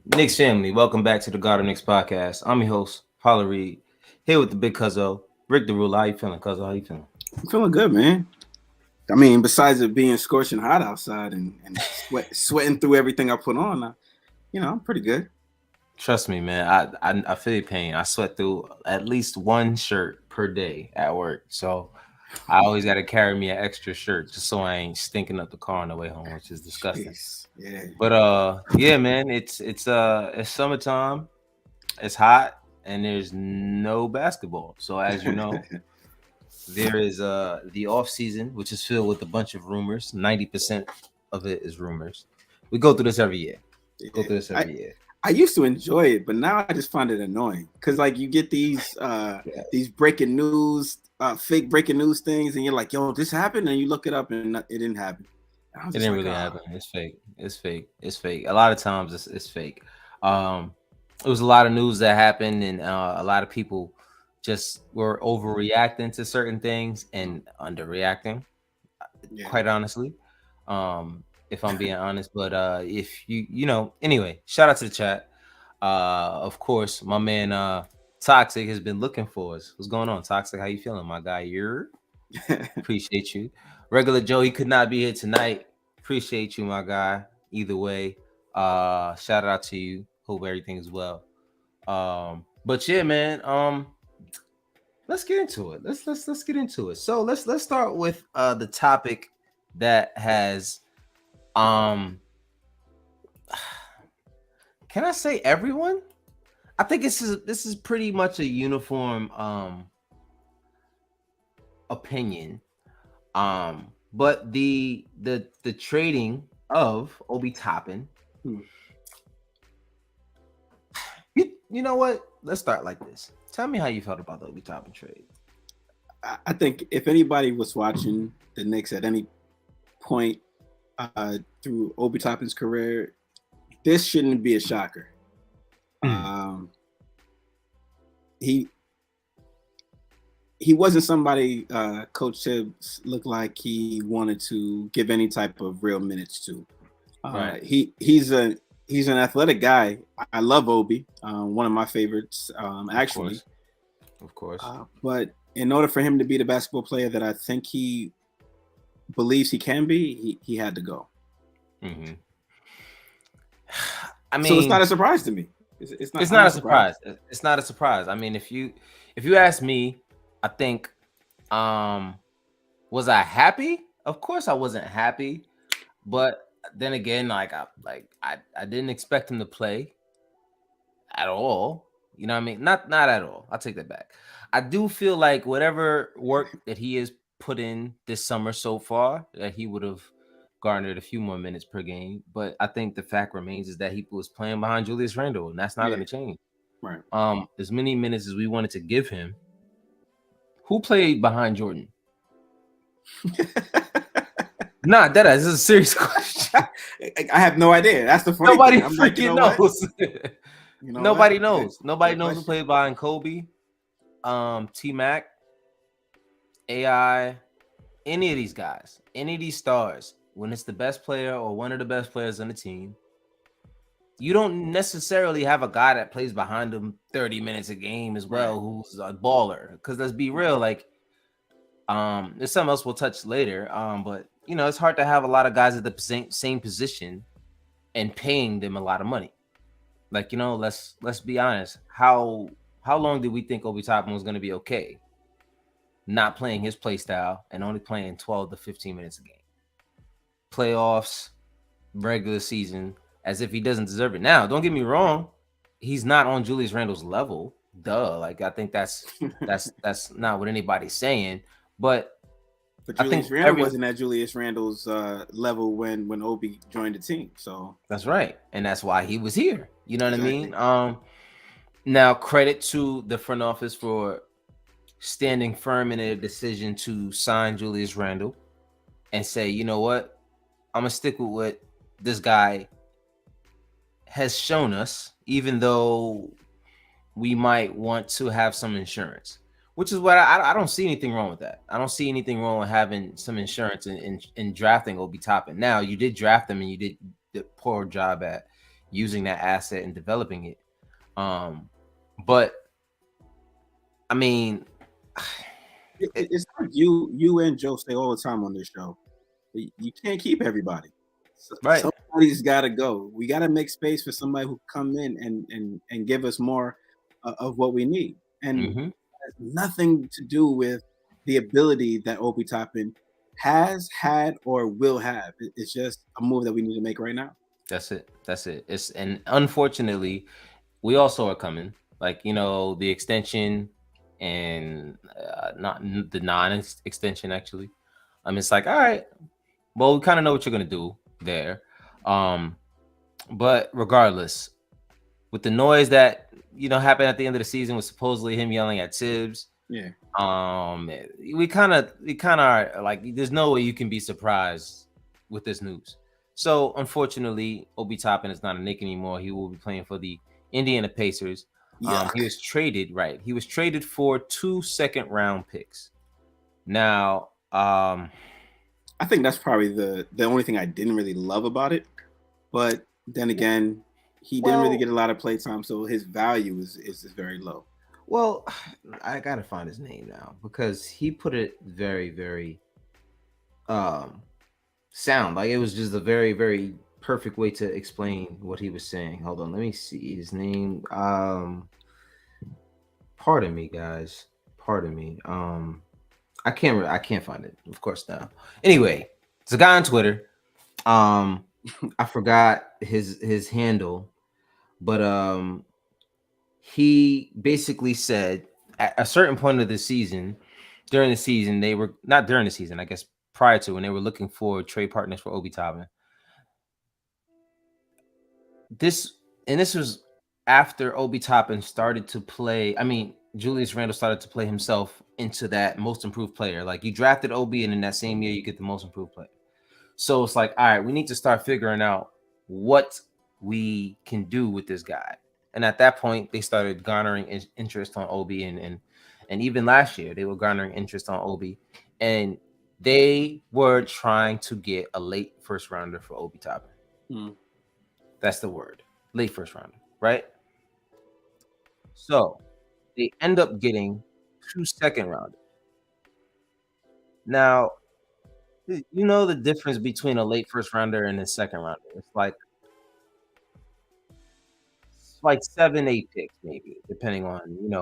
Knicks family, welcome back to the God of Knicks podcast. I'm your host, Paula Reed, here with the big cuzzo, Rick the Ruler. How you feeling, cuzzo? How you feeling? I'm feeling good, man. I mean, besides it being scorching hot outside and sweating through everything I put on, I'm pretty good. Trust me, man. I feel your pain. I sweat through at least one shirt per day at work, so I always got to carry me an extra shirt just so I ain't stinking up the car on the way home, which is disgusting. Jeez. Yeah. But yeah, man. It's summertime. It's hot, and there's no basketball. So as you know. There is the off season, which is filled with a bunch of rumors. 90% of it is rumors. We go through this every year. Go Yeah. through this I, every year. I used to enjoy it, but now I just find it annoying because like you get Yeah. these breaking news, fake breaking news things, and you're like, "Yo, this happened," and you look it up and it didn't happen. And I'm It just didn't like, really "Ah, happen. It's fake. It's fake. It's fake. A lot of times it's fake. Um, it was a lot of news that happened, and a lot of people just were overreacting to certain things and underreacting. yeah." Quite honestly, if I'm being honest. But if anyway, shout out to the chat. Of course, my man Toxic has been looking for us. What's going on, Toxic? How you feeling, my guy? You're appreciate you. Regular Joe, he could not be here tonight. Appreciate you, my guy. Either way, shout out to you. Hope everything is well. But yeah, man. Let's get into it. Let's get into it. So let's start with the topic that has um can I say everyone? I think this is pretty much a uniform opinion. But the trading of Obi Toppin, Hmm. you know what? Let's start like this. Tell me how you felt about the Obi Toppin trade. I think if anybody was watching the Knicks at any point through Obi Toppin's career, this shouldn't be a shocker. Um, he he wasn't somebody Coach Tibbs looked like he wanted to give any type of real minutes to. Right. He's an athletic guy. I love Obi, one of my favorites, Of actually. course. Of course. But in order for him to be the basketball player that I think he believes he can be, he had to go. hmm I So it's not mean, a surprise to me. It's not. it's I'm not not a surprise. surprised. It's not a surprise. I mean, if you ask me, I think um was I happy? Of course I wasn't happy, but then again, I didn't expect him to play at all. You know what I mean? Not at all. I'll take that back. I do feel like whatever work that he has put in this summer so far, that he would have garnered a few more minutes per game. But I think the fact remains is that he was playing behind Julius Randle, and that's not Yeah, going to change. right. As many minutes as we wanted to give him, who played behind Jordan? Nah, that is a serious question. I have no idea. That's the funny Nobody thing. I'm like, you freaking know what? knows. You know what? Nobody knows. Nobody Good knows who question. played behind Kobe, T Mac, AI, any of these guys, any of these stars. When it's the best player or one of the best players on the team, you don't necessarily have a guy that plays behind them 30 minutes a game as Right. well, who's a baller. Because let's be real, like there's something else we'll touch later. But it's hard to have a lot of guys at the same position and paying them a lot of money. Like let's be honest. How long did we think Obi Toppin was going to be okay, not playing his play style and only playing 12 to 15 minutes a game? Playoffs, regular season, as if he doesn't deserve it. Now, don't get me wrong, he's not on Julius Randle's level. Duh. Like I think that's not what anybody's saying. But But I Julius think Randle wasn't at Julius Randle's level when Obi joined the team. So that's right, and that's why he was here. You know what I exactly. mean? Now credit to the front office for standing firm in their decision to sign Julius Randle and say, you know what, I'm gonna stick with what this guy has shown us, even though we might want to have some insurance. Which is what I don't see anything wrong with that. I don't see anything wrong with having some insurance in drafting Obi Toppin. Now you did draft him and you did a poor job at using that asset and developing it. But I mean, It's like you and Joe say all the time on this show. You can't keep everybody. right. Somebody's got to go. We got to make space for somebody who come in and give us more of what we need. And it Mm-hmm. has nothing to do with the ability that Obi Toppin has had or will have. It's just a move that we need to make right now. That's it. That's it. And unfortunately, we also are coming. Like, the extension and not the non-extension actually. It's like, all right, well, we kind of know what you're gonna do there. But regardless, with the noise that happened at the end of the season was supposedly him yelling at Tibbs. Yeah. We kind of are like, there's no way you can be surprised with this news. So unfortunately, Obi Toppin is not a Knick anymore. He will be playing for the Indiana Pacers. He was traded, right? He was traded for 2 second-round picks. Now, I think that's probably the only thing I didn't really love about it. But then again, he didn't really get a lot of play time, so his value is very low. Well, I gotta find his name now because he put it very, very sound. Like, it was just a very, very perfect way to explain what he was saying. Hold on, let me see his name. Pardon me, guys. Pardon me. I can't find it, of course, now. Anyway, it's a guy on Twitter. I forgot his handle, but he basically said at a certain point of the season, during the season, they were not during the season, I guess prior to, when they were looking for trade partners for Obi Toppin. This was after Obi Toppin started to play. I mean, Julius Randle started to play himself into that most improved player. Like, you drafted Obi, and in that same year, you get the most improved player. So it's like, all right, we need to start figuring out what we can do with this guy. And at that point, they started garnering interest on Obi, and even last year, they were garnering interest on Obi, and they were trying to get a late first rounder for Obi Toppin. That's the word, late first rounder, right? So they end up getting 2 second rounders. Now, you know the difference between a late first rounder and a second rounder. It's like 7, 8 picks, maybe, depending on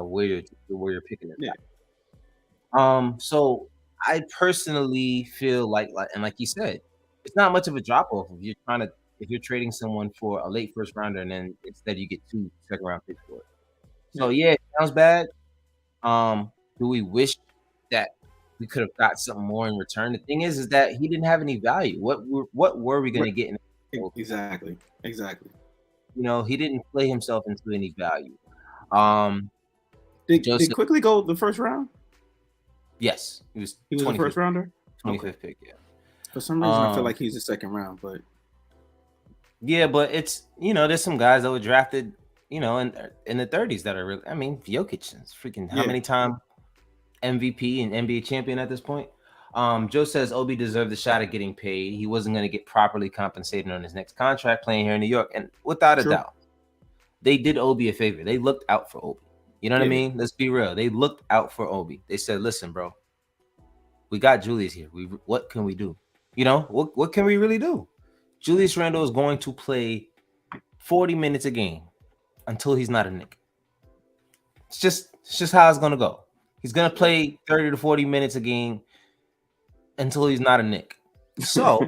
where you're picking it. Yeah. So I personally feel like and like you said, it's not much of a drop off if you're trading someone for a late first rounder and then instead you get 2 second round picks for it. So yeah, it sounds bad. Do we wish that we could have got something more in return? The thing is that he didn't have any value. What were we going to get? Exactly. He didn't play himself into any value. Did Quickly go the first round? Yes, he was the first rounder. 25th pick. Yeah. For some reason, I feel like he's the second round, but yeah, but it's there's some guys that were drafted in the 30s that are really. I mean, Jokic is freaking how many time MVP and NBA champion at this point. Joe says Obi deserved the shot at getting paid. He wasn't going to get properly compensated on his next contract playing here in New York. And without a doubt, they did Obi a favor. They looked out for Obi. You know what I mean? Let's be real. They looked out for Obi. They said, listen, bro, we got Julius here. What can we do? What can we really do? Julius Randle is going to play 40 minutes a game until he's not a Knick. It's just how it's going to go. He's going to play 30 to 40 minutes a game until he's not a Knick. So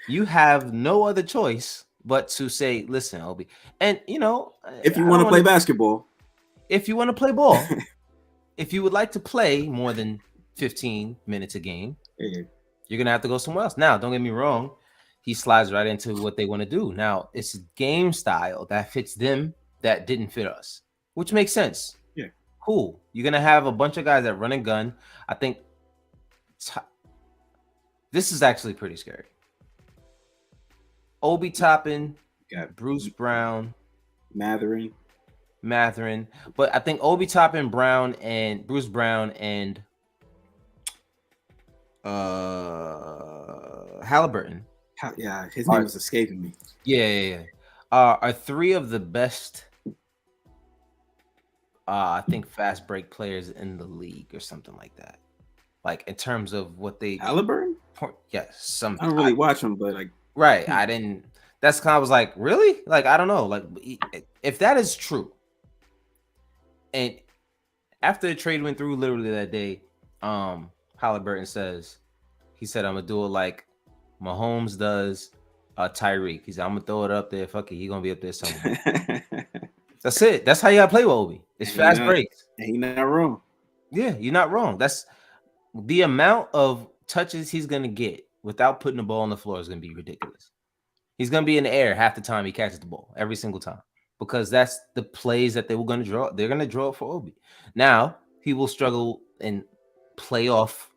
you have no other choice but to say, listen, Obi. And, if you want to play basketball, if you want to play ball, if you would like to play more than 15 minutes a game, you're going to have to go somewhere else. Now, don't get me wrong. He slides right into what they want to do. Now, it's a game style that fits them that didn't fit us, which makes sense. Yeah. Cool. You're going to have a bunch of guys that run and gun. I think this is actually pretty scary. Obi Toppin, Bruce Brown, Mathurin. But I think Obi Toppin, Brown, and Bruce Brown and Halliburton. Yeah, his name was escaping me. Yeah. are three of the best, I think, fast break players in the league or something like that. Like in terms of what they, Halliburton? yes, some I don't really watch him, but like, right. I didn't. That's kind of was like, really? Like, I don't know. Like, if that is true, and after the trade went through literally that day, Halliburton says, he said, I'm gonna do it like Mahomes does Tyreek. He said, I'm gonna throw it up there. Fuck it, he gonna be up there somewhere. That's it. That's how you gotta play with Obi. It's fast breaks. He not wrong. Yeah, you're not wrong. That's the amount of touches he's gonna get without putting the ball on the floor is gonna be ridiculous. He's gonna be in the air half the time he catches the ball, every single time, because that's the plays that they were gonna draw. They're gonna draw it for Obi. Now he will struggle in playoff,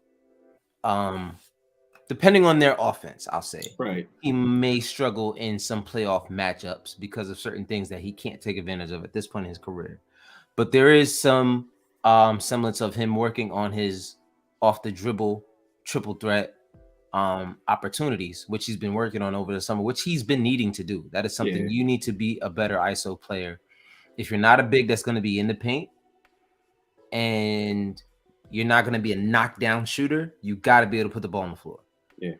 depending on their offense. I'll say Right. he may struggle in some playoff matchups because of certain things that he can't take advantage of at this point in his career. But there is some semblance of him working on his off the dribble triple threat opportunities, which he's been working on over the summer, which he's been needing to do. That is something you need to be a better ISO player. If you're not a big that's going to be in the paint and you're not going to be a knockdown shooter, you got to be able to put the ball on the floor. Yeah.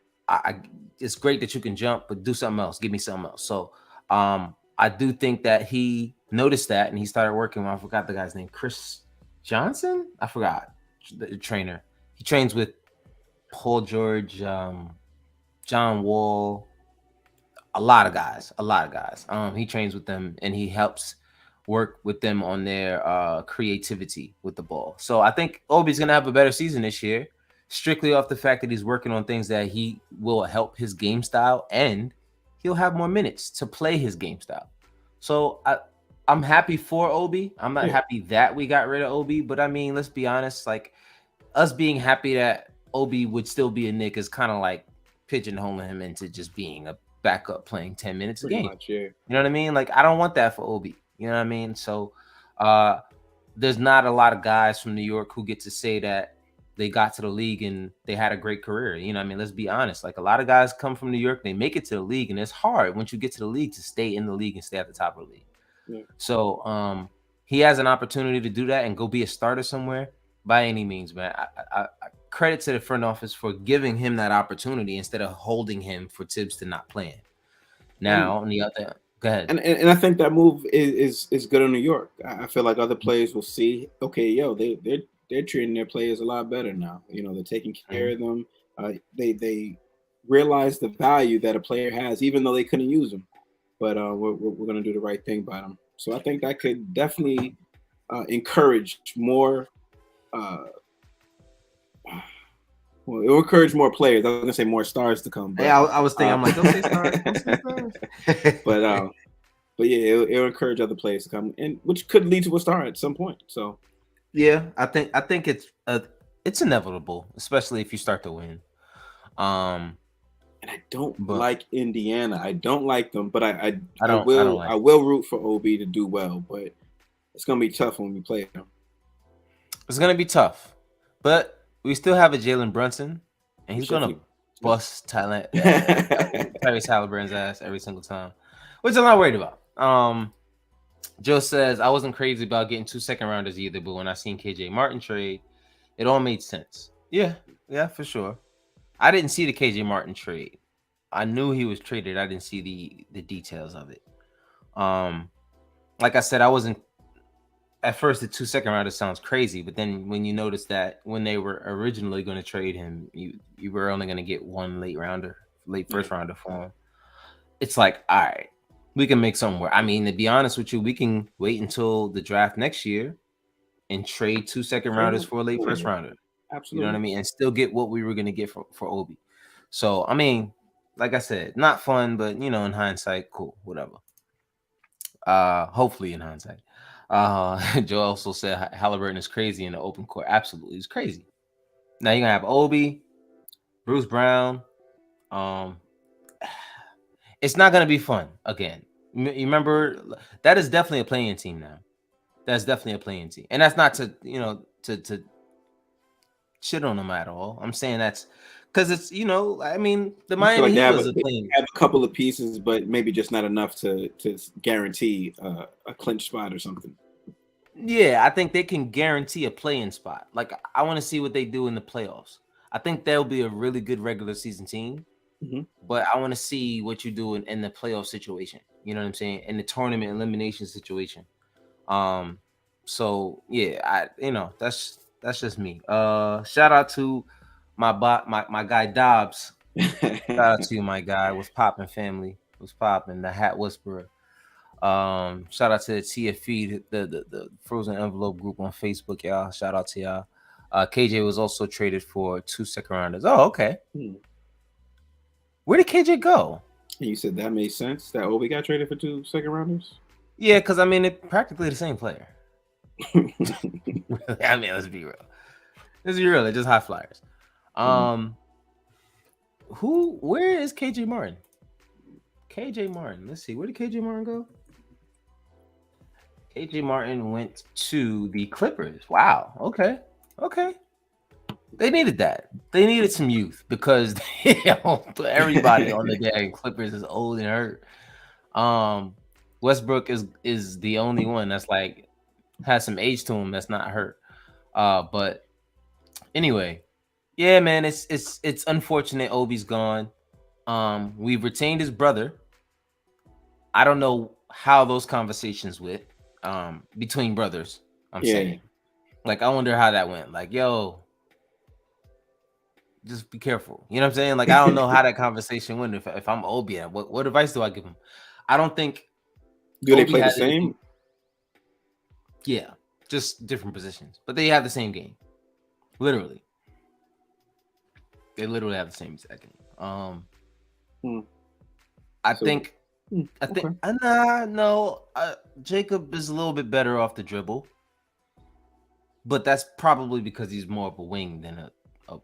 It's great that you can jump, but do something else. Give me something else. So I do think that he noticed that and he started working on, I forgot the guy's name, Chris Johnson? I forgot the trainer. He trains with Paul George, John Wall, a lot of guys. He trains with them and he helps work with them on their creativity with the ball. So I think Obi's gonna have a better season this year, strictly off the fact that he's working on things that he will help his game style, and he'll have more minutes to play his game style. So I'm happy for Obi. I'm not happy that we got rid of Obi, but I mean, let's be honest, like us being happy that Obi would still be a Knick is kind of like pigeonholing him into just being a backup playing 10 minutes a game. Much, yeah. You know what I mean? Like I don't want that for Obi. You know what I mean? So there's not a lot of guys from New York who get to say that they got to the league and they had a great career. You know what I mean? Let's be honest. Like a lot of guys come from New York, they make it to the league, and it's hard once you get to the league to stay in the league and stay at the top of the league. Yeah. So he has an opportunity to do that and go be a starter somewhere by any means, man. I credit to the front office for giving him that opportunity instead of holding him for Tibbs to not play. Now, on the other, go ahead. And I think that move is good in New York. I feel like other players will see, okay, they're treating their players a lot better now. You know, they're taking care of them. They realize the value that a player has, even though they couldn't use them. But we're going to do the right thing by them. So I think that could definitely encourage more. Well, it will encourage more players. I was gonna say more stars to come. But, yeah, I was thinking, I'm like, don't say stars. Don't say stars. but yeah, it'll encourage other players to come, and which could lead to a star at some point. So, yeah, I think it's inevitable, especially if you start to win. And I don't like Indiana. I don't like them, but I will root for OB to do well. But it's gonna be tough when we play them. It's gonna be tough, but we still have a Jalen Brunson, and he's gonna bust Tyrese Halliburton's ass every single time, which I'm not worried about. Joe says, I wasn't crazy about getting 2 second rounders either, but when I seen KJ Martin trade, it all made sense. Yeah, for sure. I didn't see the KJ Martin trade. I knew he was traded. I didn't see the details of it. Like I said, I wasn't. At first, the 2 second rounders sounds crazy, but then when you notice that when they were originally going to trade him, you were only going to get one late first rounder for him. It's like, all right, we can make something work. I mean, to be honest with you, we can wait until the draft next year and trade 2 second rounders for a late first rounder. Absolutely. You know what I mean? And still get what we were going to get for Obi. So, I mean, like I said, not fun, but, you know, in hindsight, cool, whatever. Hopefully in hindsight. Joe also said Halliburton is crazy in the open court. Absolutely, he's crazy. Now you're gonna have Obi, Bruce Brown. It's not gonna be fun again. You remember that is definitely a playing team now. That's definitely a playing team, and that's not to to shit on them at all. I'm saying that's because it's I mean the I feel Miami like Heat they was a playing. have a couple of pieces, but maybe just not enough to guarantee a clinch spot or something. Yeah, I think they can guarantee a play-in spot. Like I want to see what they do in the playoffs. I think they'll be a really good regular season team, but I want to see what you do in the playoff situation. You know what I'm saying? In the tournament elimination situation. So yeah, that's just me. Shout out to my guy Dobbs. Shout out to you, my guy. What's popping, family? What's popping? The Hat Whisperer. Shout out to the TFE, the Frozen Envelope group on Facebook, y'all. Shout out to y'all. KJ was also traded for 2 second rounders. Oh, okay. Where did KJ go? And you said that made sense. That Obi got traded for 2 second rounders. Yeah, because I mean, it's practically the same player. I mean, let's be real. They're just high flyers. Where is KJ Martin? KJ Martin. Let's see. Where did KJ Martin go? KJ Martin went to the Clippers. Wow. Okay. They needed that. They needed some youth because everybody on the dang Clippers is old and hurt. Westbrook is the only one that's like has some age to him that's not hurt. But anyway, yeah, man, it's unfortunate Obi's gone. We've retained his brother. I don't know how those conversations went between brothers. I'm saying, like, I wonder how that went. Like, yo, just be careful. You know what I'm saying? Like, I don't know how that conversation went. If I'm Obi, what advice do I give him? I don't think. Do they play the same? Yeah, just different positions, but they have the same game. Literally, they literally have the same exact game. I think. Jacob is a little bit better off the dribble, but that's probably because he's more of a wing than a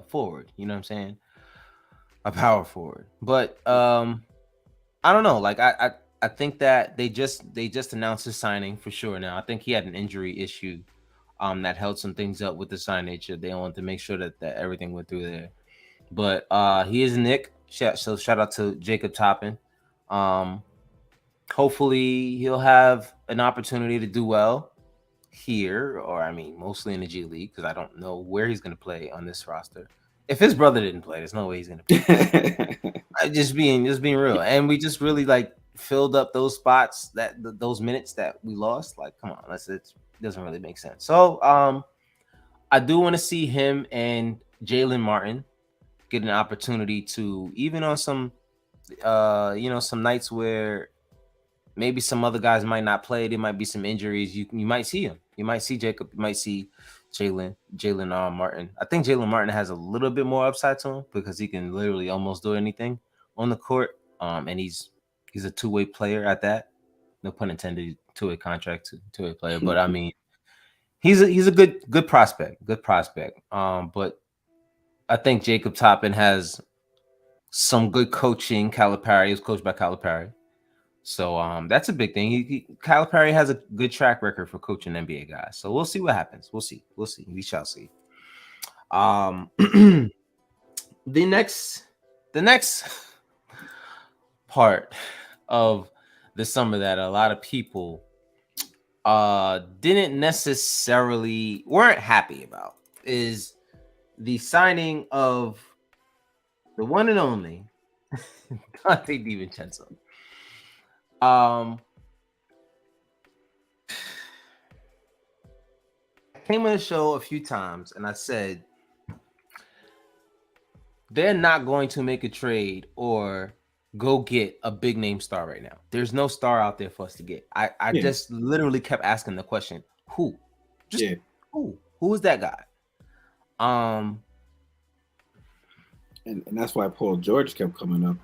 forward. You know what I'm saying? A power forward. But I don't know. Like I think that they just announced his signing for sure. Now I think he had an injury issue that held some things up with the signage. They wanted to make sure that everything went through there. But he is Nick. So shout out to Jacob Toppin. Hopefully he'll have an opportunity to do well here, or I mean, mostly in the G League, because I don't know where he's going to play on this roster. If his brother didn't play, there's no way he's going to play. just being real, and we just really like filled up those spots those minutes that we lost. Like, come on, it doesn't really make sense. So, I do want to see him and Jalen Martin get an opportunity to, even on some some nights where maybe some other guys might not play, there might be some injuries, you might see him. You might see Jacob, you might see Jalen Martin. I think Jalen Martin has a little bit more upside to him because he can literally almost do anything on the court. And he's a two-way player at that. No pun intended, two-way contract, two-way player. But I mean, he's a good prospect. But I think Jacob Toppin has some good coaching. Calipari is coached by Calipari, so that's a big thing. Calipari has a good track record for coaching NBA guys. So we'll see what happens. We'll see. We shall see. The next part of the summer that a lot of people weren't happy about is the signing of the one and only Dante DiVincenzo. I came on the show a few times and I said they're not going to make a trade or go get a big name star right now. There's no star out there for us to get. I just literally kept asking the question, who? Who? Who is that guy? And that's why Paul George kept coming up.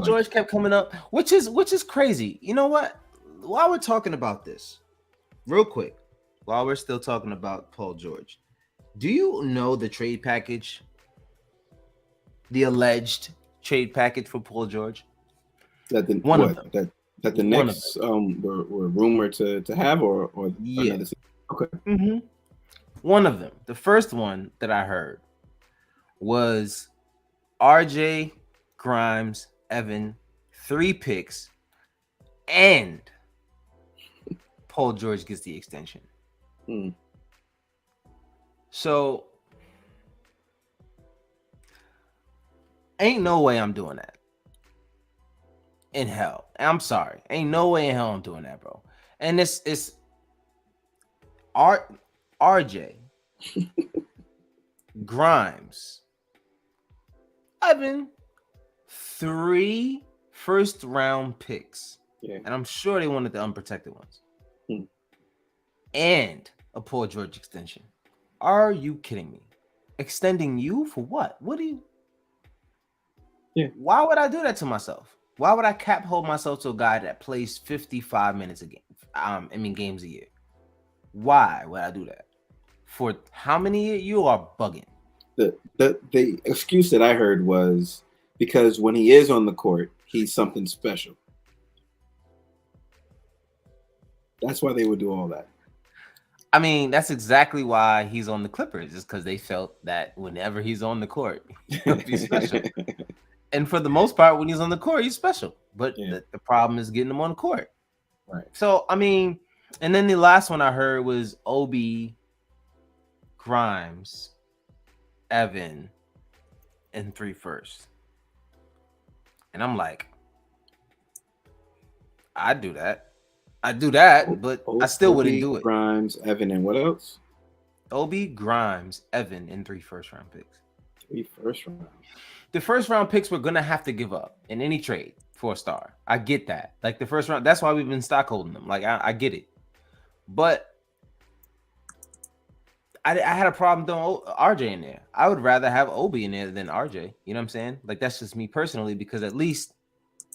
George kept coming up, which is crazy. You know what? While we're talking about this, real quick, while we're still talking about Paul George, do you know the trade package? The alleged trade package for Paul George? That the Knicks were rumored to have or yeah. Okay. Mm-hmm. One of them, the first one that I heard was RJ, Grimes, Evan, 3 picks, and Paul George gets the extension. Hmm. So ain't no way I'm doing that. In hell. I'm sorry. Ain't no way in hell I'm doing that, bro. And this is RJ, Grimes, Evan, 3 first round picks. Yeah. And I'm sure they wanted the unprotected ones. Hmm. And a Paul George extension. Are you kidding me? Extending you for what? What do you? Yeah. Why would I do that to myself? Why would I cap hold myself to a guy that plays 55 minutes a game? Games a year. Why would I do that? For how many years? You are bugging. The excuse that I heard was because when he is on the court, he's something special. That's why they would do all that. I mean, that's exactly why he's on the Clippers, is because they felt that whenever he's on the court, he'll be special. And for the most part, when he's on the court, he's special. But the problem is getting him on the court. Right. So, I mean, and then the last one I heard was Obi, Grimes, Evan, and 3 firsts. And I'm like, I'd do that. I'd do that, but I still wouldn't do it. Grimes, Evan, and what else? Obi, Grimes, Evan, and 3 first round picks. 3 first round. The first round picks we're gonna have to give up in any trade for a star. I get that. Like the first round, that's why we've been stockholding them. Like I get it, but I had a problem throwing RJ in there. I would rather have Obi in there than RJ. You know what I'm saying? Like that's just me personally, because at least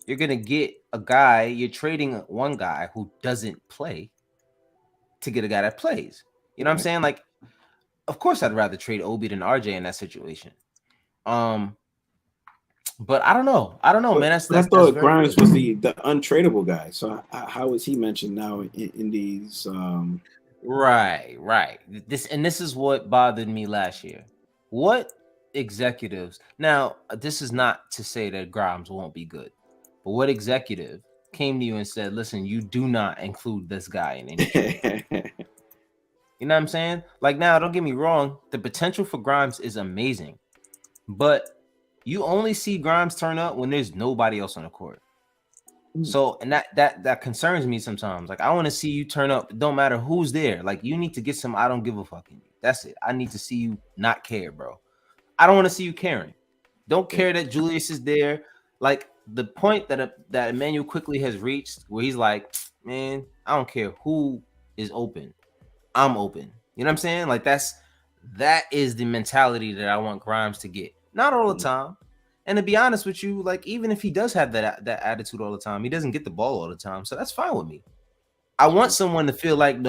you're gonna get a guy. You're trading one guy who doesn't play to get a guy that plays. You know what I'm saying? Like, of course, I'd rather trade Obi than RJ in that situation. But I don't know. Man. I thought Grimes was the untradeable guy. So how is he mentioned now in these? Right. This is what bothered me last year. What executives? Now, this is not to say that Grimes won't be good, but what executive came to you and said, "Listen, you do not include this guy in any trade." You know what I'm saying? Like now, don't get me wrong. The potential for Grimes is amazing, but you only see Grimes turn up when there's nobody else on the court. So, and that concerns me sometimes. Like, I want to see you turn up. It don't matter who's there. Like, you need to get some I don't give a fuck in you. That's it. I need to see you not care, bro. I don't want to see you caring. Don't care that Julius is there. Like, the point that Emmanuel quickly has reached where he's like, man, I don't care who is open. I'm open. You know what I'm saying? Like, that is the mentality that I want Grimes to get. Not all the time. And to be honest with you, like even if he does have that attitude all the time, he doesn't get the ball all the time. So that's fine with me. I want someone to feel like it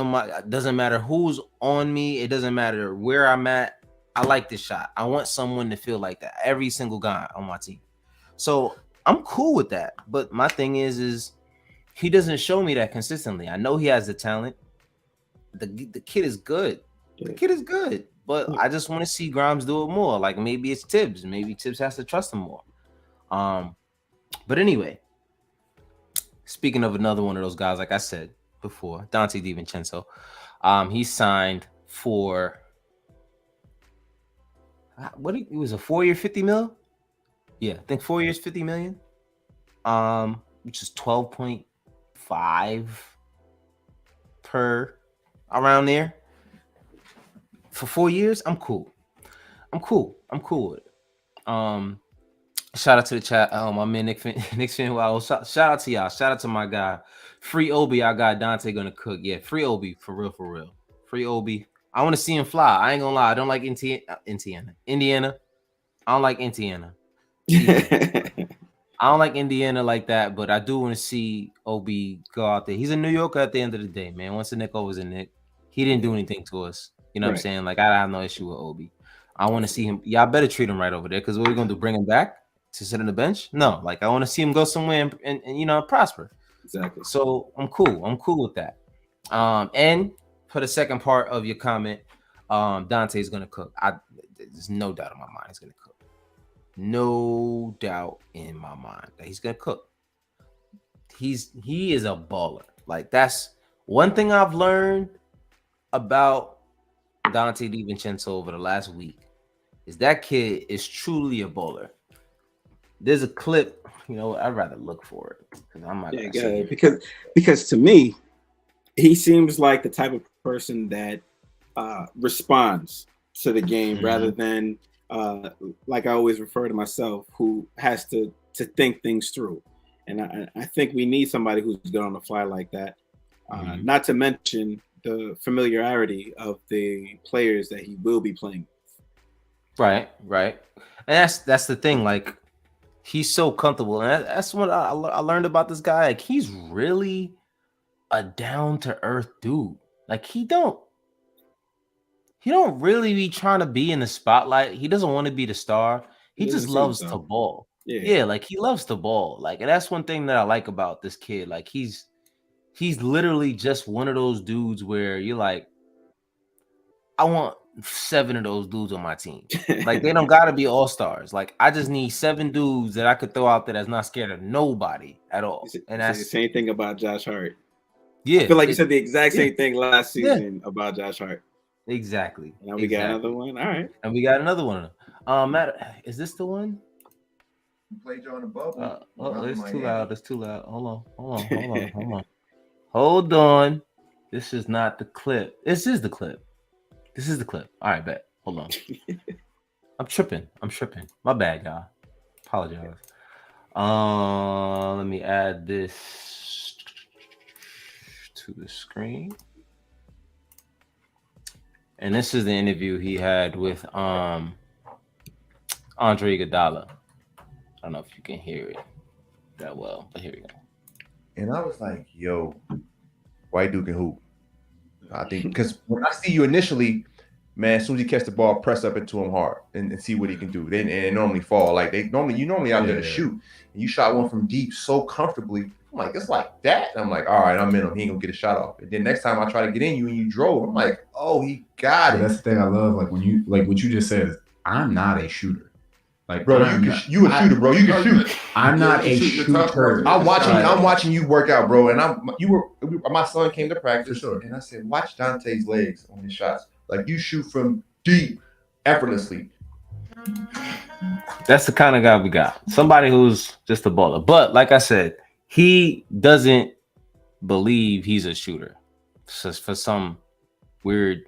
doesn't matter who's on me. It doesn't matter where I'm at. I like this shot. I want someone to feel like that. Every single guy on my team. So I'm cool with that. But my thing is he doesn't show me that consistently. I know he has the talent. The kid is good. The kid is good. But I just want to see Grimes do it more. Like maybe it's Tibbs. Maybe Tibbs has to trust him more. But anyway, speaking of another one of those guys, like I said before, Dante DiVincenzo, he signed for it was a 4-year 50 mil. Yeah, I think 4 years 50 million. Which is 12.5 per around there. For 4 years, I'm cool. I'm cool with it. Shout out to the chat. My man Nick Finn. Wow, shout out to y'all. Shout out to my guy. Free Obi. I got Dante gonna cook. Yeah, free Obi for real. Free Obi. I want to see him fly. I ain't gonna lie. I don't like Indiana. I don't like Indiana. I don't like Indiana like that, but I do want to see Obi go out there. He's a New Yorker at the end of the day, man. Once a Nick, always a Nick. He didn't do anything to us. You know what I'm saying? Like, I have no issue with Obi. I want to see him. Y'all better treat him right over there, because what are we going to do? Bring him back to sit on the bench? No. Like, I want to see him go somewhere and prosper. Exactly. So, I'm cool. I'm cool with that. And for the second part of your comment, Dante is going to cook. There's no doubt in my mind he's going to cook. no doubt in my mind that he's gonna cook. He is a baller. Like that's one thing I've learned about Dante DiVincenzo over the last week is that kid is truly a baller. There's a clip, I'd rather look for it because I'm not gonna sit here. Because to me, he seems like the type of person that responds to the game rather than like I always refer to myself, who has to think things through. And I think we need somebody who's good on the fly like that. Not to mention the familiarity of the players that he will be playing. Right. And that's the thing. Like he's so comfortable, and that's what I learned about this guy. Like he's really a down to earth dude. Like he don't really be trying to be in the spotlight. He doesn't want to be the star. He just loves to ball. Yeah, like he loves to ball. Like, and that's one thing that I like about this kid. Like he's literally just one of those dudes where you're like, I want 7 of those dudes on my team. Like they don't gotta be all stars. Like I just need 7 dudes that I could throw out there that's not scared of nobody at all. And that's the same thing about Josh Hart. Yeah, I feel like you said the exact same thing last season about Josh Hart. Exactly. Now we got another one. All right. And we got another one. Matt, is this the one? You played you on the bubble. It's too loud. It's too loud. Hold on. This is not the clip. This is the clip. All right, bet. Hold on. I'm tripping. My bad, y'all. Apologize. Let me add this to the screen. And this is the interview he had with Andre Iguodala. I don't know if you can hear it that well, but here we go. And I was like, yo, white dude can hoop. I think because when I see you initially, man, as soon as you catch the ball, press up into him hard and see what he can do. And they normally fall. Like you normally out there to shoot. And you shot one from deep so comfortably. I'm like, it's like that. And I'm like, all right, I'm in him. He ain't gonna get a shot off. And then next time I try to get in you and you drove, I'm like, oh, he got it. That's the thing I love. Like when you what you just said is, I'm not a shooter. Like, bro, you a shooter, bro. You can shoot. I'm not a shooter. I'm watching you work out, bro. And my son came to practice, sure. And I said, watch Dante's legs on his shots. Like you shoot from deep, effortlessly. That's the kind of guy we got. Somebody who's just a baller. But like I said, he doesn't believe he's a shooter. For some weird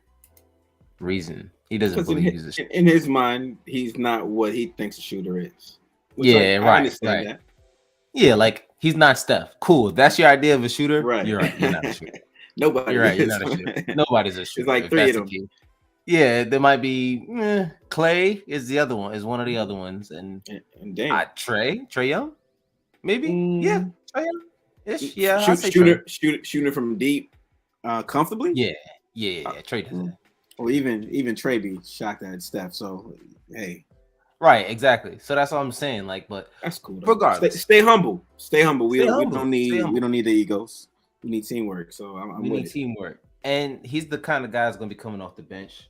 reason. He doesn't believe he's a shooter. In his mind, he's not what he thinks a shooter is. I understand that. Yeah, like he's not Steph. Cool. If that's your idea of a shooter, right. You're right. You're not a shooter. Nobody. You're right. You're not a shooter. Nobody's a shooter. It's like 3 of them. Yeah, there might be Clay is the other one. Is one of the other ones, and Trey Young, maybe. Yeah, Trey Young. Ish. Yeah, shooter from deep, comfortably. Yeah. Trey does that. Or even Trey be shocked at Steph. So hey. Right, exactly. So that's what I'm saying. Like, but that's cool. Regardless, stay humble. We don't need the egos. We need teamwork. So we need teamwork. And he's the kind of guy that's gonna be coming off the bench.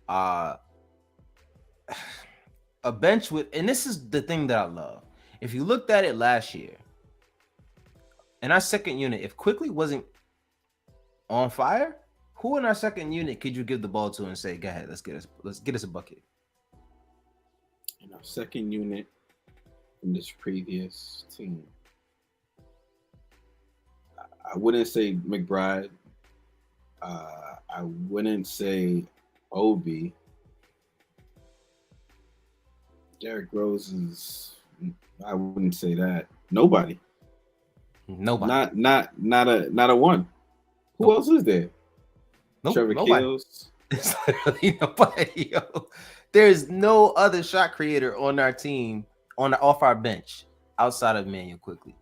A bench with, and this is the thing that I love. If you looked at it last year, in our second unit, if Quickly wasn't on fire, who in our second unit could you give the ball to and say, "Go ahead, let's get us a bucket"? In our second unit in this previous team, I wouldn't say McBride. I wouldn't say Obi. Derrick Rose is. I wouldn't say that. Nobody. Not a one. Who else is there? Trevor Keels. There's literally nobody. There's no other shot creator on our team off our bench outside of Immanuel Quickley.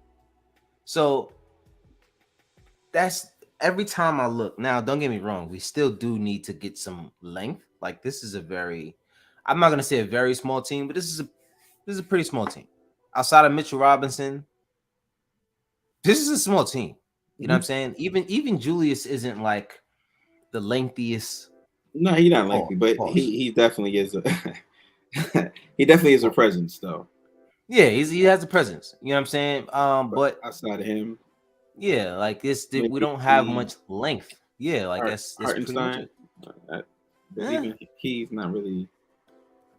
So that's every time I look. Now, don't get me wrong. We still do need to get some length. Like this is I'm not gonna say a very small team, but this is a pretty small team. Outside of Mitchell Robinson, this is a small team. You know what I'm saying? Even Julius isn't like the lengthiest. No, he's not lengthy, but he definitely is He definitely is a presence, though. Yeah, he has a presence. You know what I'm saying? But outside of him, yeah, like we maybe don't have much length. Yeah, like that's pretty much Hartenstein. it. But Eh, even he's not really.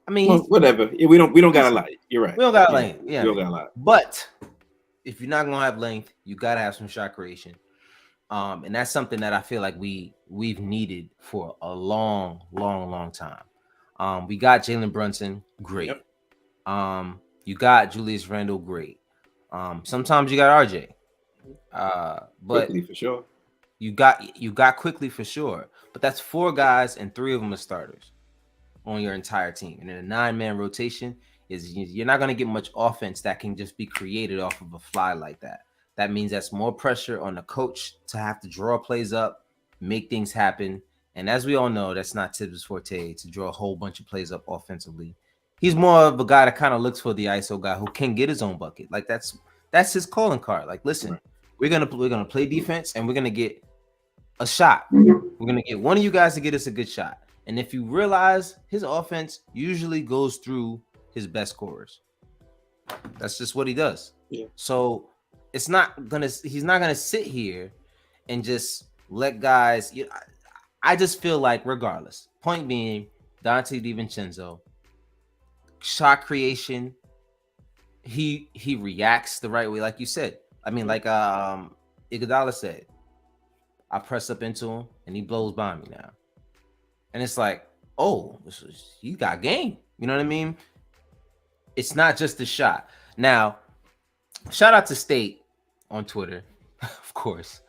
I mean, Well, whatever. Yeah, we don't got a lot. You're right. we don't got Yeah, length. Yeah, we don't got a lot. but if you're not gonna have length, you gotta have some shot creation. And that's something that I feel like we've needed for a long, long, long time. We got Jalen Brunson, great. Yep. You got Julius Randle, great. Sometimes you got RJ, but Quickly for sure. you got quickly for sure. But that's 4 guys and 3 of them are starters on your entire team. And in a 9-man rotation, you're not going to get much offense that can just be created off of a fly like that. That means that's more pressure on the coach to have to draw plays up, make things happen. And as we all know, that's not Tibbs' forte to draw a whole bunch of plays up offensively. He's more of a guy that kind of looks for the ISO guy who can get his own bucket. Like that's his calling card. Like, listen, Right. we're gonna play defense and we're gonna get a shot. We're gonna get one of you guys to get us a good shot. And if you realize his offense usually goes through his best scorers, that's just what he does. Yeah. So he's not gonna sit here and just let guys. I just feel like regardless. Point being, Dante DiVincenzo, shot creation, he reacts the right way, like you said. I mean, like Iguodala said, I press up into him and he blows by me now. And it's like, oh, he got game. You know what I mean? It's not just the shot. Now, shout out to State on Twitter, of course.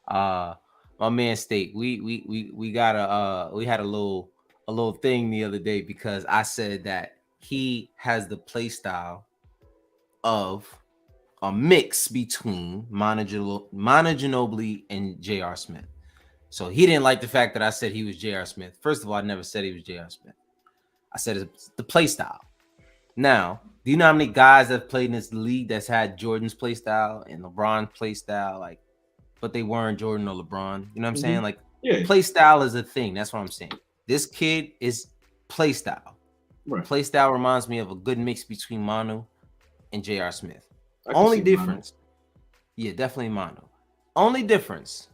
My man State. We got we had a little thing the other day because I said that he has the play style of a mix between Manu Ginobili and J.R. Smith. So he didn't like the fact that I said he was J.R. Smith. First of all, I never said he was J.R. Smith. I said it's the play style. Now, do you know how many guys that have played in this league that's had Jordan's play style and LeBron's play style, like, but they weren't Jordan or LeBron? You know what I'm saying? Like, Yeah. play style is a thing. That's what I'm saying. This kid is play style. Right. Play style reminds me of a good mix between Manu and J.R. Smith. I can Only see difference, yeah, definitely Manu. Only difference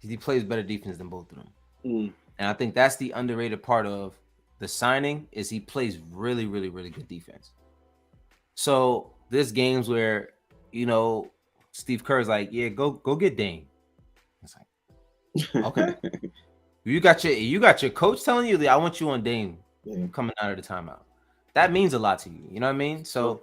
is he plays better defense than both of them. Manu. And I think that's the underrated part of the signing is he plays really, really, really good defense. So there's games where, you know, Steve Kerr's like, yeah, go get Dame. It's like, okay. you got your coach telling you that I want you on Dame coming out of the timeout. That means a lot to you. You know what I mean? So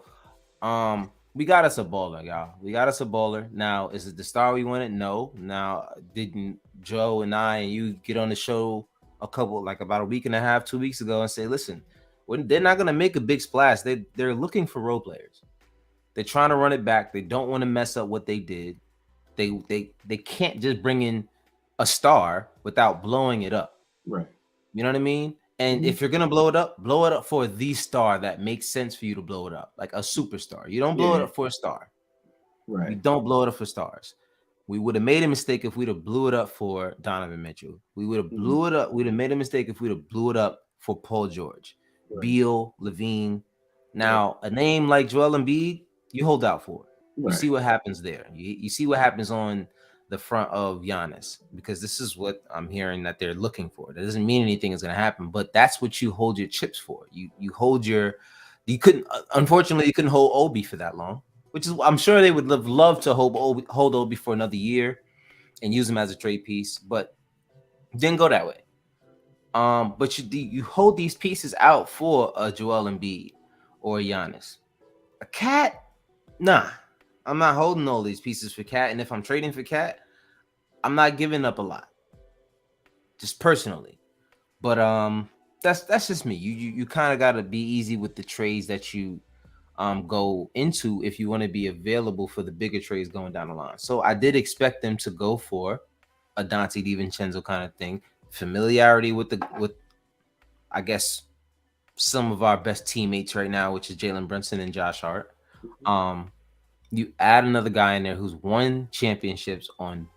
we got us a baller, y'all. We got us a baller. Now, is it the star we wanted? No. Now, didn't Joe and I and you get on the show about a week and a half, 2 weeks ago and say, listen, they're not going to make a big splash. They're looking for role players. They're trying to run it back. They don't want to mess up what they did. They can't just bring in a star without blowing it up. Right. You know what I mean? And if you're going to blow it up for the star that makes sense for you to blow it up, like a superstar. You don't blow it up for a star. Right. You don't blow it up for stars. We would have made a mistake if we'd have blew it up for Donovan Mitchell. We would have blew it up. We'd have made a mistake if we'd have blew it up for Paul George, Beal, Levine. Now, a name like Joel Embiid, you hold out for it. You see what happens there. You see what happens on the front of Giannis, because this is what I'm hearing that they're looking for. That doesn't mean anything is going to happen, but that's what you hold your chips for. You couldn't hold Obi for that long, which is, I'm sure they would love to hold Obi for another year and use him as a trade piece, but didn't go that way. But you hold these pieces out for a Joel Embiid or a Giannis. A Cat, nah. I'm not holding all these pieces for Cat, and if I'm trading for Cat, I'm not giving up a lot, just personally. But that's just me. You kind of got to be easy with the trades that you go into if you want to be available for the bigger trades going down the line. So I did expect them to go for a Dante DiVincenzo kind of thing, familiarity with I guess some of our best teammates right now, which is Jalen Brunson and Josh Hart. You add another guy in there who's won championships on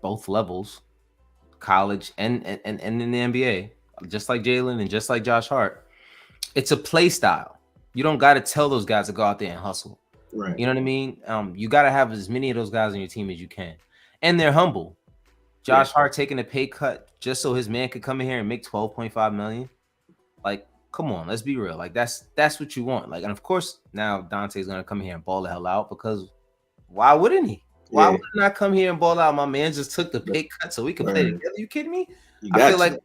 both levels, college and in the NBA, just like Jalen and just like Josh Hart. it's a play style. You don't got to tell those guys to go out there and hustle. Right. You know what I mean? You got to have as many of those guys on your team as you can, and they're humble. Josh Hart taking a pay cut just so his man could come in here and make $12.5 million. Like, come on, let's be real. Like, that's what you want. Like, and of course, now Dante's gonna come here and ball the hell out, because why wouldn't he? Why would he not come here and ball out? My man just took the pay cut so we can play together. You kidding me? I feel like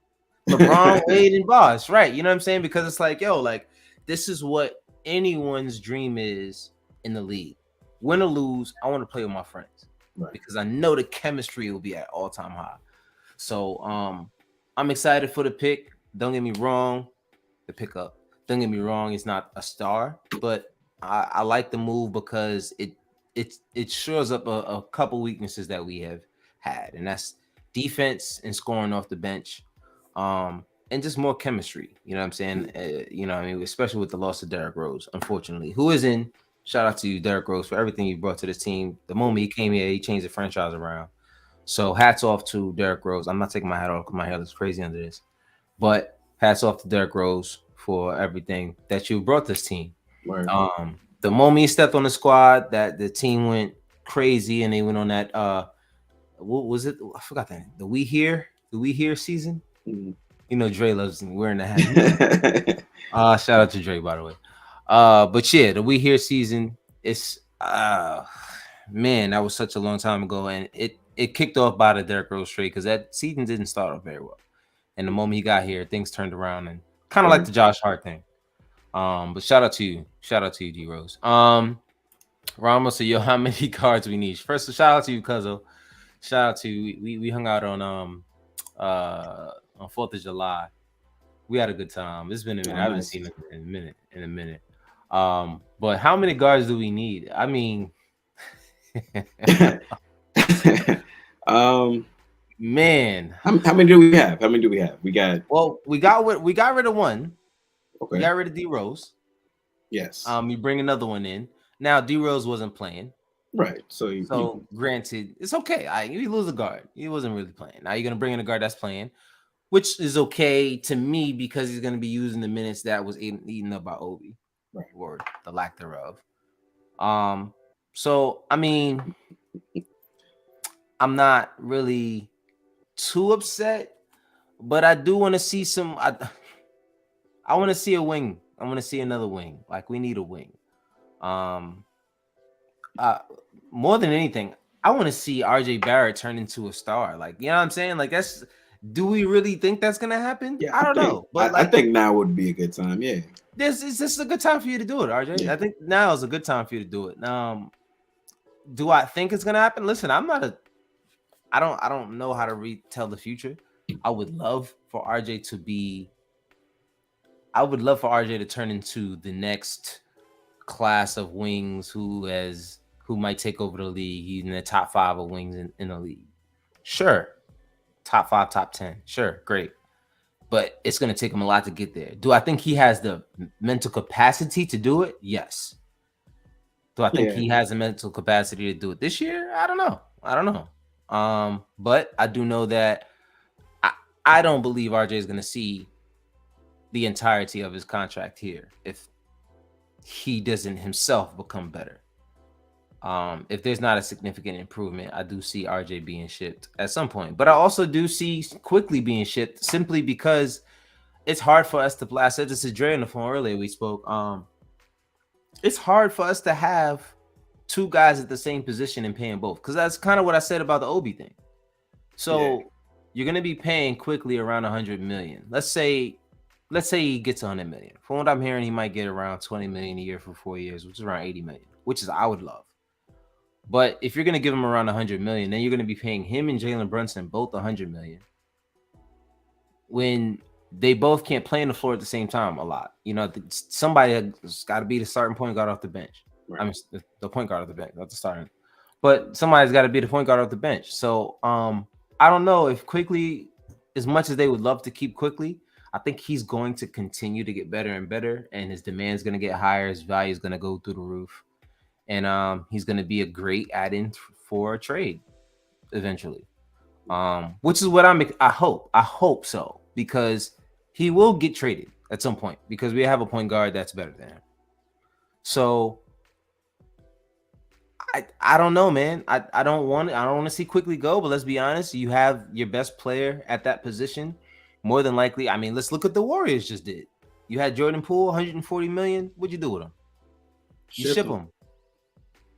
LeBron, Wade, and Bosh, right? You know what I'm saying? Because it's like, yo, like, this is what anyone's dream is in the league. Win or lose, I want to play with my friends. Right. Because I know the chemistry will be at all-time high. So I'm excited for the pick. Don't get me wrong, the pickup. Don't get me wrong, it's not a star, but I like the move because it shores up a couple weaknesses that we have had, and that's defense and scoring off the bench, and just more chemistry. You know what I'm saying? You know, I mean, especially with the loss of Derrick Rose, unfortunately, who is in. Shout out to you, Derrick Rose, for everything you brought to this team. The moment he came here, he changed the franchise around. So hats off to Derrick Rose. I'm not taking my hat off because my hair looks crazy under this. But hats off to Derrick Rose for everything that you brought this team. Right. The moment he stepped on the squad, that the team went crazy and they went on that what was it? I forgot that. The We Here season. Mm-hmm. You know, Dre loves wearing the hat. Shout out to Dre, by the way. But yeah, the We Here season, it's man, that was such a long time ago, and it kicked off by the Derrick Rose trade because that season didn't start off very well. And the moment he got here, things turned around, and kind of like the Josh Hart thing. But shout out to you, D Rose. Ramos, so yo, how many cards we need? First, shout out to you, Cuzzo. Shout out to you. We hung out on 4th of July. We had a good time. It's been a minute. I haven't seen it in a minute. But how many guards do we need? I mean, man, how many do we have? We got we got rid of one. Okay. We got rid of D Rose. Yes. You bring another one in. Now D Rose wasn't playing. Right. So granted, it's okay. You lose a guard. He wasn't really playing. Now you're gonna bring in a guard that's playing, which is okay to me because he's gonna be using the minutes that was eaten up by Obi. Right. Or the lack thereof. So I mean, I'm not really too upset, but I do want to see some. I want to see a wing. I want to see another wing. Like, we need a wing. More than anything, I want to see RJ Barrett turn into a star. Like, you know what I'm saying? Like, do we really think that's gonna happen? Yeah, I don't know. But I think now would be a good time. Yeah. This is a good time for you to do it, RJ. Yeah. I think now is a good time for you to do it. Do I think it's gonna happen? Listen, I don't know how to retell the future. I would love for RJ to turn into the next class of wings who might take over the league. He's in the top 5 of wings in the league. Sure. Top 5, top 10. Sure, great. But it's going to take him a lot to get there. Do I think he has the mental capacity to do it? Yes. Do I think he has the mental capacity to do it this year? I don't know. But I do know that I don't believe RJ is going to see the entirety of his contract here if he doesn't himself become better. If there's not a significant improvement, I do see RJ being shipped at some point. But I also do see quickly being shipped simply because it's hard for us to play. I said this to Dre on the phone earlier. We spoke. It's hard for us to have 2 guys at the same position and paying both, because that's kind of what I said about the Obi thing. So you're going to be paying quickly around 100 million. Let's say he gets 100 million. From what I'm hearing, he might get around 20 million a year for 4 years, which is around 80 million, which is I would love. But if you're going to give him around 100 million, then you're going to be paying him and Jalen Brunson both 100 million when they both can't play on the floor at the same time a lot. You know, somebody has got to be the starting point guard off the bench. Right. I mean, the point guard off the bench, not the starting. But somebody's got to be the point guard off the bench. So I don't know if Quickly, as much as they would love to keep Quickly, I think he's going to continue to get better and better, and his demand's going to get higher. His value is going to go through the roof. And he's going to be a great add-in for a trade eventually, which is what I hope so, because he will get traded. at some point because we have a point guard that's better than him. So I don't know, man. I don't want to see Quickly go, but let's be honest. You have your best player at that position. More than likely, I mean, let's look at the Warriors just did. You had Jordan Poole, 140 million. What'd you do with him? You ship him.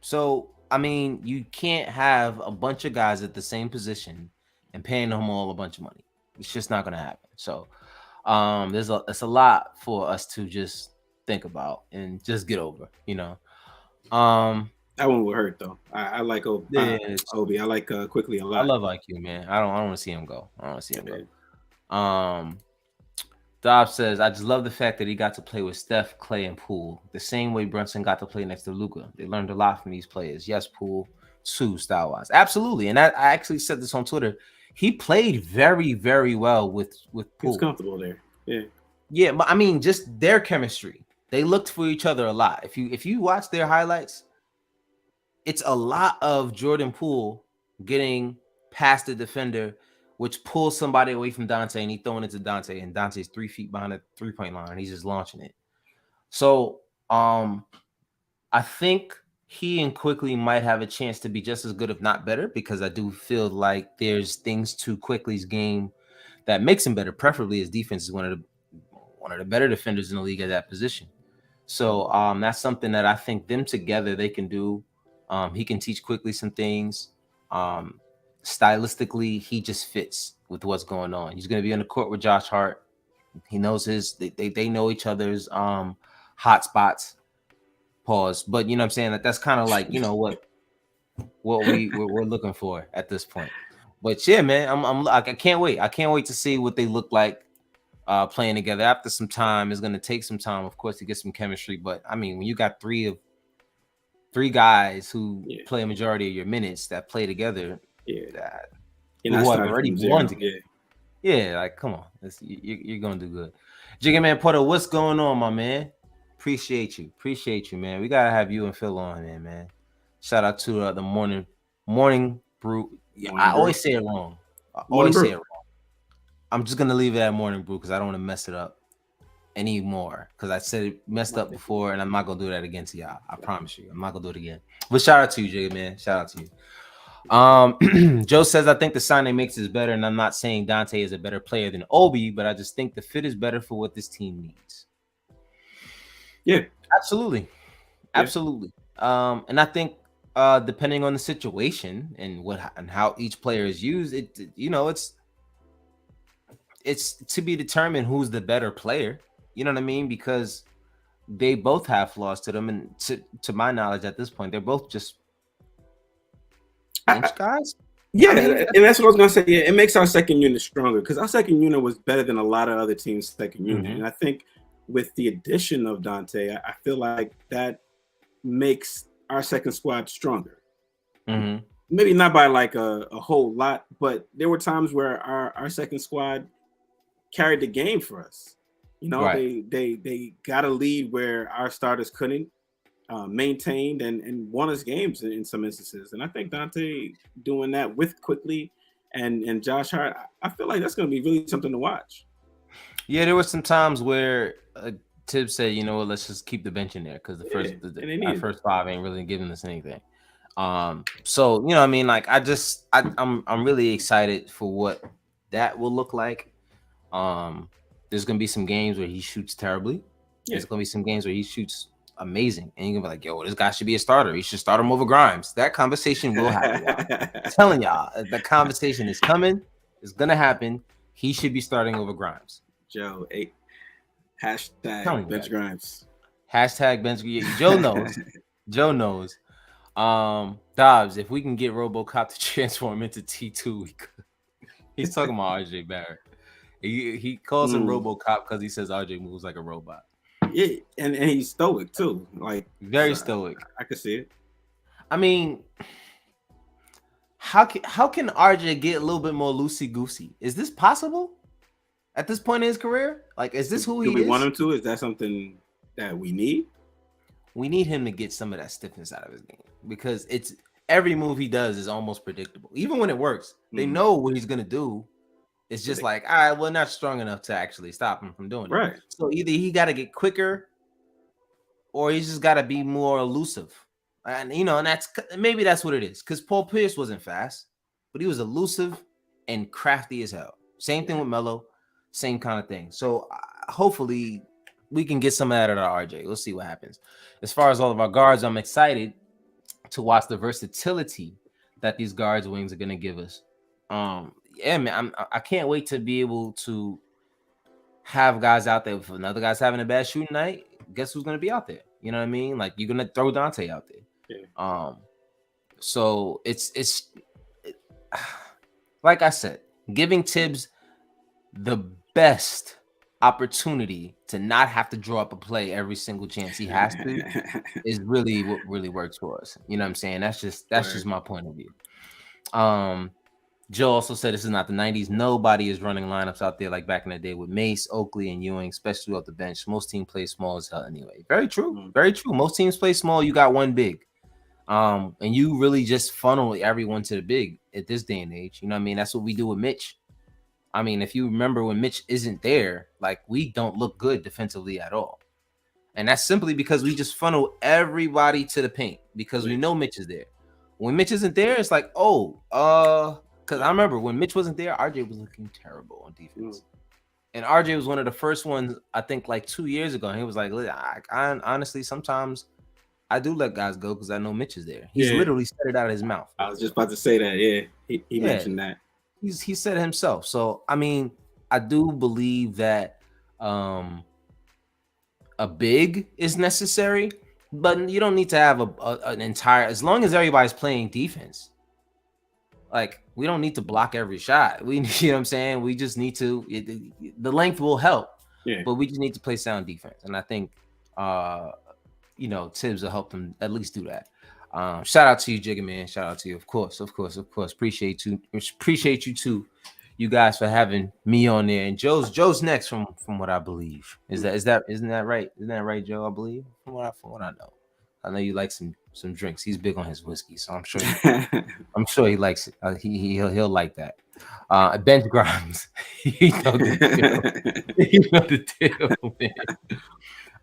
So I mean, you can't have a bunch of guys at the same position and paying them all a bunch of money. It's just not gonna happen. So it's a lot for us to just think about and just get over, you know. That one would hurt though. I like Obi. I like Quickly a lot. I love IQ, man. I don't want to see him go. I don't want to see him go. Dob says, I just love the fact that he got to play with Steph, Clay, and Poole the same way Brunson got to play next to Luka. They learned a lot from these players. Yes, Poole, too, style-wise. Absolutely. And I actually said this on Twitter. He played very, very well with Poole. He's comfortable there. Yeah. Yeah, but I mean, just their chemistry. They looked for each other a lot. If you watch their highlights, it's a lot of Jordan Poole getting past the defender, which pulls somebody away from Dante, and he's throwing it to Dante, and Dante's 3 feet behind the 3-point line, and he's just launching it. So I think he and Quickly might have a chance to be just as good, if not better, because I do feel like there's things to Quickly's game that makes him better. Preferably his defense is one of the better defenders in the league at that position. So that's something that I think them together they can do. He can teach Quickly some things. Stylistically, he just fits with what's going on. He's going to be on the court with Josh Hart. He knows they know each other's hot spots. Pause. But you know what I'm saying? That's kind of like, you know, what we're looking for at this point. But yeah, man, I can't wait. I can't wait to see what they look like playing together. After some time, it's going to take some time, of course, to get some chemistry. But I mean, when you got three guys who play a majority of your minutes that play together, that who have already won together. Yeah, like come on, you're gonna do good. Jigga Man Porter, what's going on, my man? Appreciate you, man. We gotta have you and Phil on here, man. Shout out to the morning brew. Yeah, I always say it wrong. I'm just gonna leave it at morning brew because I don't want to mess it up anymore. Because I said it messed up before, and I'm not gonna do that again to y'all. I promise you, I'm not gonna do it again. But shout out to you, Jigga Man. Shout out to you. Joe says, I think the signing makes it better, and I'm not saying Dante is a better player than Obi, but I just think the fit is better for what this team needs. Yeah, absolutely. And I think depending on the situation and how each player is used, it's to be determined who's the better player. You know what I mean? Because they both have flaws to them, and to my knowledge at this point, they're both just bench guys. Yeah, and that's what I was gonna say. Yeah, it makes our second unit stronger because our second unit was better than a lot of other teams' second unit, and I think with the addition of Dante, I feel like that makes our second squad stronger. Maybe not by like a whole lot, but there were times where our second squad carried the game for us. You know, they got a lead where our starters couldn't. Maintained and won us games in some instances, and I think Dante doing that with Quickly and Josh Hart, I feel like that's going to be really something to watch. Yeah, there were some times where Tibbs said, you know what, let's just keep the bench in there because our first five ain't really giving us anything. So you know, I mean, like I'm really excited for what that will look like. There's going to be some games where he shoots terribly. There's going to be some games where he shoots amazing, and you're gonna be like, yo, this guy should be a starter. You should start him over Grimes. That conversation will happen. I'm telling y'all, the conversation is coming. It's gonna happen. He should be starting over Grimes. Joe, hashtag bench Grimes. Hashtag bench. Joe knows. Joe knows. Dobbs, if we can get RoboCop to transform into T2, we could. He's talking about RJ Barrett. He calls him RoboCop because he says RJ moves like a robot. Yeah, and he's stoic too. Like very stoic. I could see it. I mean, how can RJ get a little bit more loosey goosey? Is this possible at this point in his career? Like, is this who he is? Do we want him to? Is that something that we need? We need him to get some of that stiffness out of his game because it's every move he does is almost predictable. Even when it works, they know what he's gonna do It's just like, all right, we're not strong enough to actually stop him from doing it. Right. So either he got to get quicker, or he's just got to be more elusive. And and that's what it is. Because Paul Pierce wasn't fast, but he was elusive and crafty as hell. Same thing with Melo, same kind of thing. So hopefully we can get some of that out of RJ. We'll see what happens. As far as all of our guards, I'm excited to watch the versatility that these guards wings are gonna give us. Yeah, man, I can't wait to be able to have guys out there. If another guy's having a bad shooting night, guess who's gonna be out there? You know what I mean? Like you're gonna throw Dante out there. Yeah. So it's like I said, giving Tibbs the best opportunity to not have to draw up a play every single chance he has to is really what really works for us. You know what I'm saying? That's just my point of view. Joe also said this is not the 90s. Nobody is running lineups out there like back in the day with Mace, Oakley, and Ewing, especially off the bench. Most teams play small as hell anyway. Very true. Very true. Most teams play small. You got one big. And you really just funnel everyone to the big at this day and age. You know what I mean? That's what we do with Mitch. I mean, if you remember when Mitch isn't there, like we don't look good defensively at all. And that's simply because we just funnel everybody to the paint because we know Mitch is there. When Mitch isn't there, it's like, because I remember when Mitch wasn't there, RJ was looking terrible on defense. And RJ was one of the first ones, I think, like 2 years ago. And he was like, I honestly, sometimes I do let guys go because I know Mitch is there. He's literally said it out of his mouth. I was just about to say that. Yeah, he mentioned that. He said it himself. So, I mean, I do believe that a big is necessary, but you don't need to have an entire, as long as everybody's playing defense. Like, we don't need to block every shot. You know what I'm saying? We just need to, the length will help, but we just need to play sound defense. And I think, Tibbs will help them at least do that. Shout out to you, Jigga Man. Shout out to you. Of course. Appreciate you too, you guys, for having me on there. And Joe's next from what I believe. Isn't that right? Isn't that right, Joe? I believe from what I know. I know you like some drinks. He's big on his whiskey, so I'm sure he likes it. He'll like that. Bench Grimes, you know the deal, man.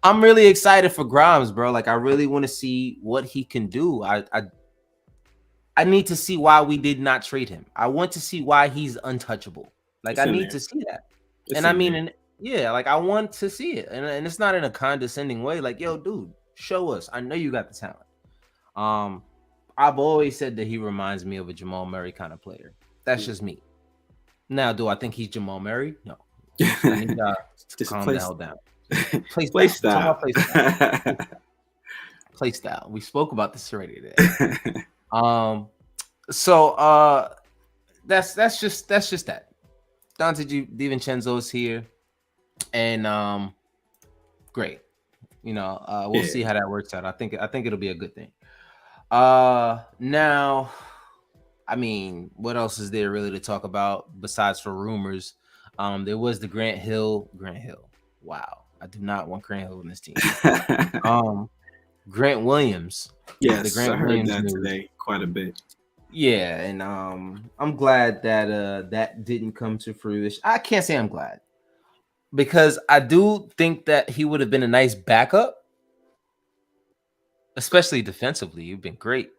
I'm really excited for Grimes, bro. Like I really want to see what he can do. I need to see why we did not trade him. I want to see why he's untouchable. Like I need to see that. And I mean, like I want to see it. And it's not in a condescending way. Like, yo, dude, show us. I know you got the talent. I've always said that he reminds me of a Jamal Murray kind of player. That's just me. Now, do I think he's Jamal Murray? No. I need to calm the hell down. Play style. Play style. We spoke about this already today. So that's just that. Dante DiVincenzo is here, and great. We'll see how that works out. I think it'll be a good thing. Now, I mean, what else is there really to talk about besides for rumors? There was the Grant Hill. Wow. I do not want Grant Hill in this team. Grant Williams. Yes, I heard that today quite a bit. Yeah, and I'm glad that that didn't come to fruition. I can't say I'm glad because I do think that he would have been a nice backup, especially defensively. You've been great,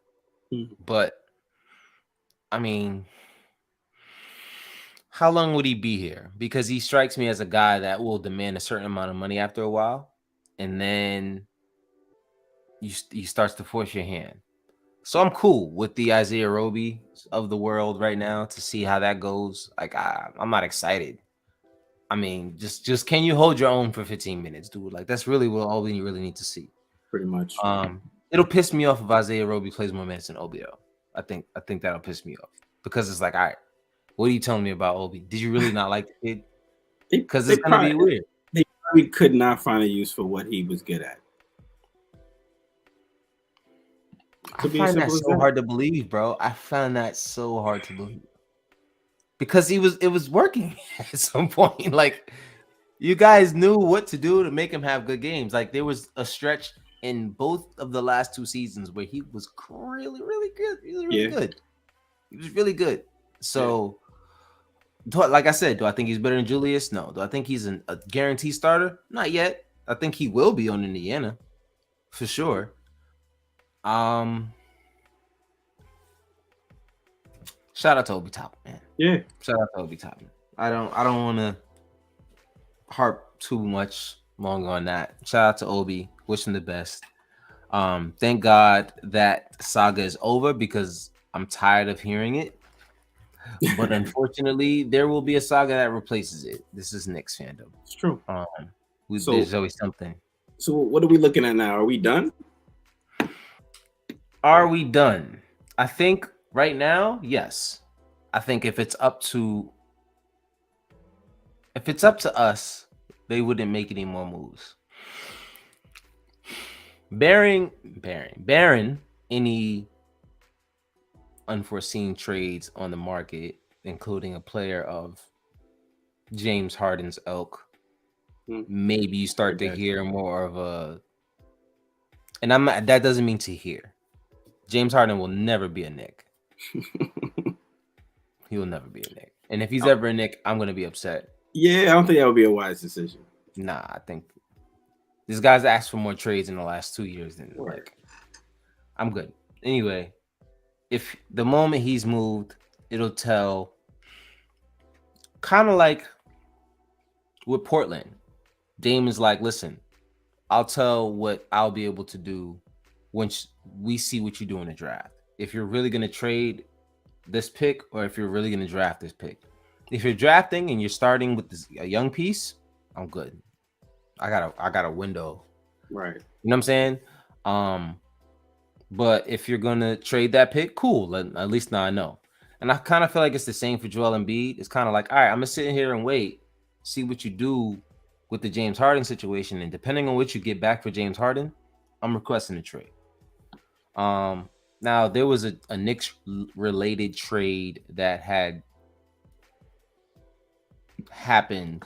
but I mean, how long would he be here? Because he strikes me as a guy that will demand a certain amount of money after a while, and then he starts to force your hand. So I'm cool with the Isaiah Roby of the world right now to see how that goes. Like I'm not excited. I mean, just can you hold your own for 15 minutes, dude? Like that's really all we really need to see. Pretty much. It'll piss me off if Isaiah Roby plays more minutes than OBO. I think that'll piss me off because it's like, all right, what are you telling me about Obi? Did you really not like the kid? Because it's gonna be weird. They probably could not find a use for what he was good at. I find that so hard to believe, bro. I found that so hard to believe because it was working at some point. Like you guys knew what to do to make him have good games. Like there was a stretch in both of the last 2 seasons where he was really, really good. He was really good. He was really good. So Like I said, do I think he's better than Julius? No. Do I think he's a guaranteed starter? Not yet. I think he will be on Indiana for sure. Shout out to Obi Toppin, man. Yeah. Shout out to Obi Toppin. I don't want to harp too much longer on that. Shout out to Obi. Wish him the best. Thank God that saga is over because I'm tired of hearing it. But unfortunately, there will be a saga that replaces it. This is Knicks fandom. It's true. There's always something. So what are we looking at now? Are we done? Are we done? I think right now, yes. I think if it's up to us, they wouldn't make any more moves. Barring any unforeseen trades on the market, including a player of James Harden's ilk, maybe you start to hear more of a. And that doesn't mean to hear. James Harden will never be a Knick. He will never be a Knick. And if he's ever a Knick, I'm gonna be upset. Yeah, I don't think that would be a wise decision. Nah, I think this guy's asked for more trades in the last 2 years than like. I'm good. Anyway, if the moment he's moved, it'll tell. Kind of like with Portland, Dame is like, listen, I'll tell what I'll be able to do once we see what you do in the draft. If you're really gonna trade this pick, or if you're really gonna draft this pick. If you're drafting and you're starting with a young piece, I'm good. I got a window. Right. You know what I'm saying? But if you're gonna trade that pick, cool. At least now I know. And I kind of feel like it's the same for Joel Embiid. It's kind of like, all right, I'm gonna sit here and wait, see what you do with the James Harden situation, and depending on what you get back for James Harden, I'm requesting a trade. Now there was a Knicks related trade that had happened.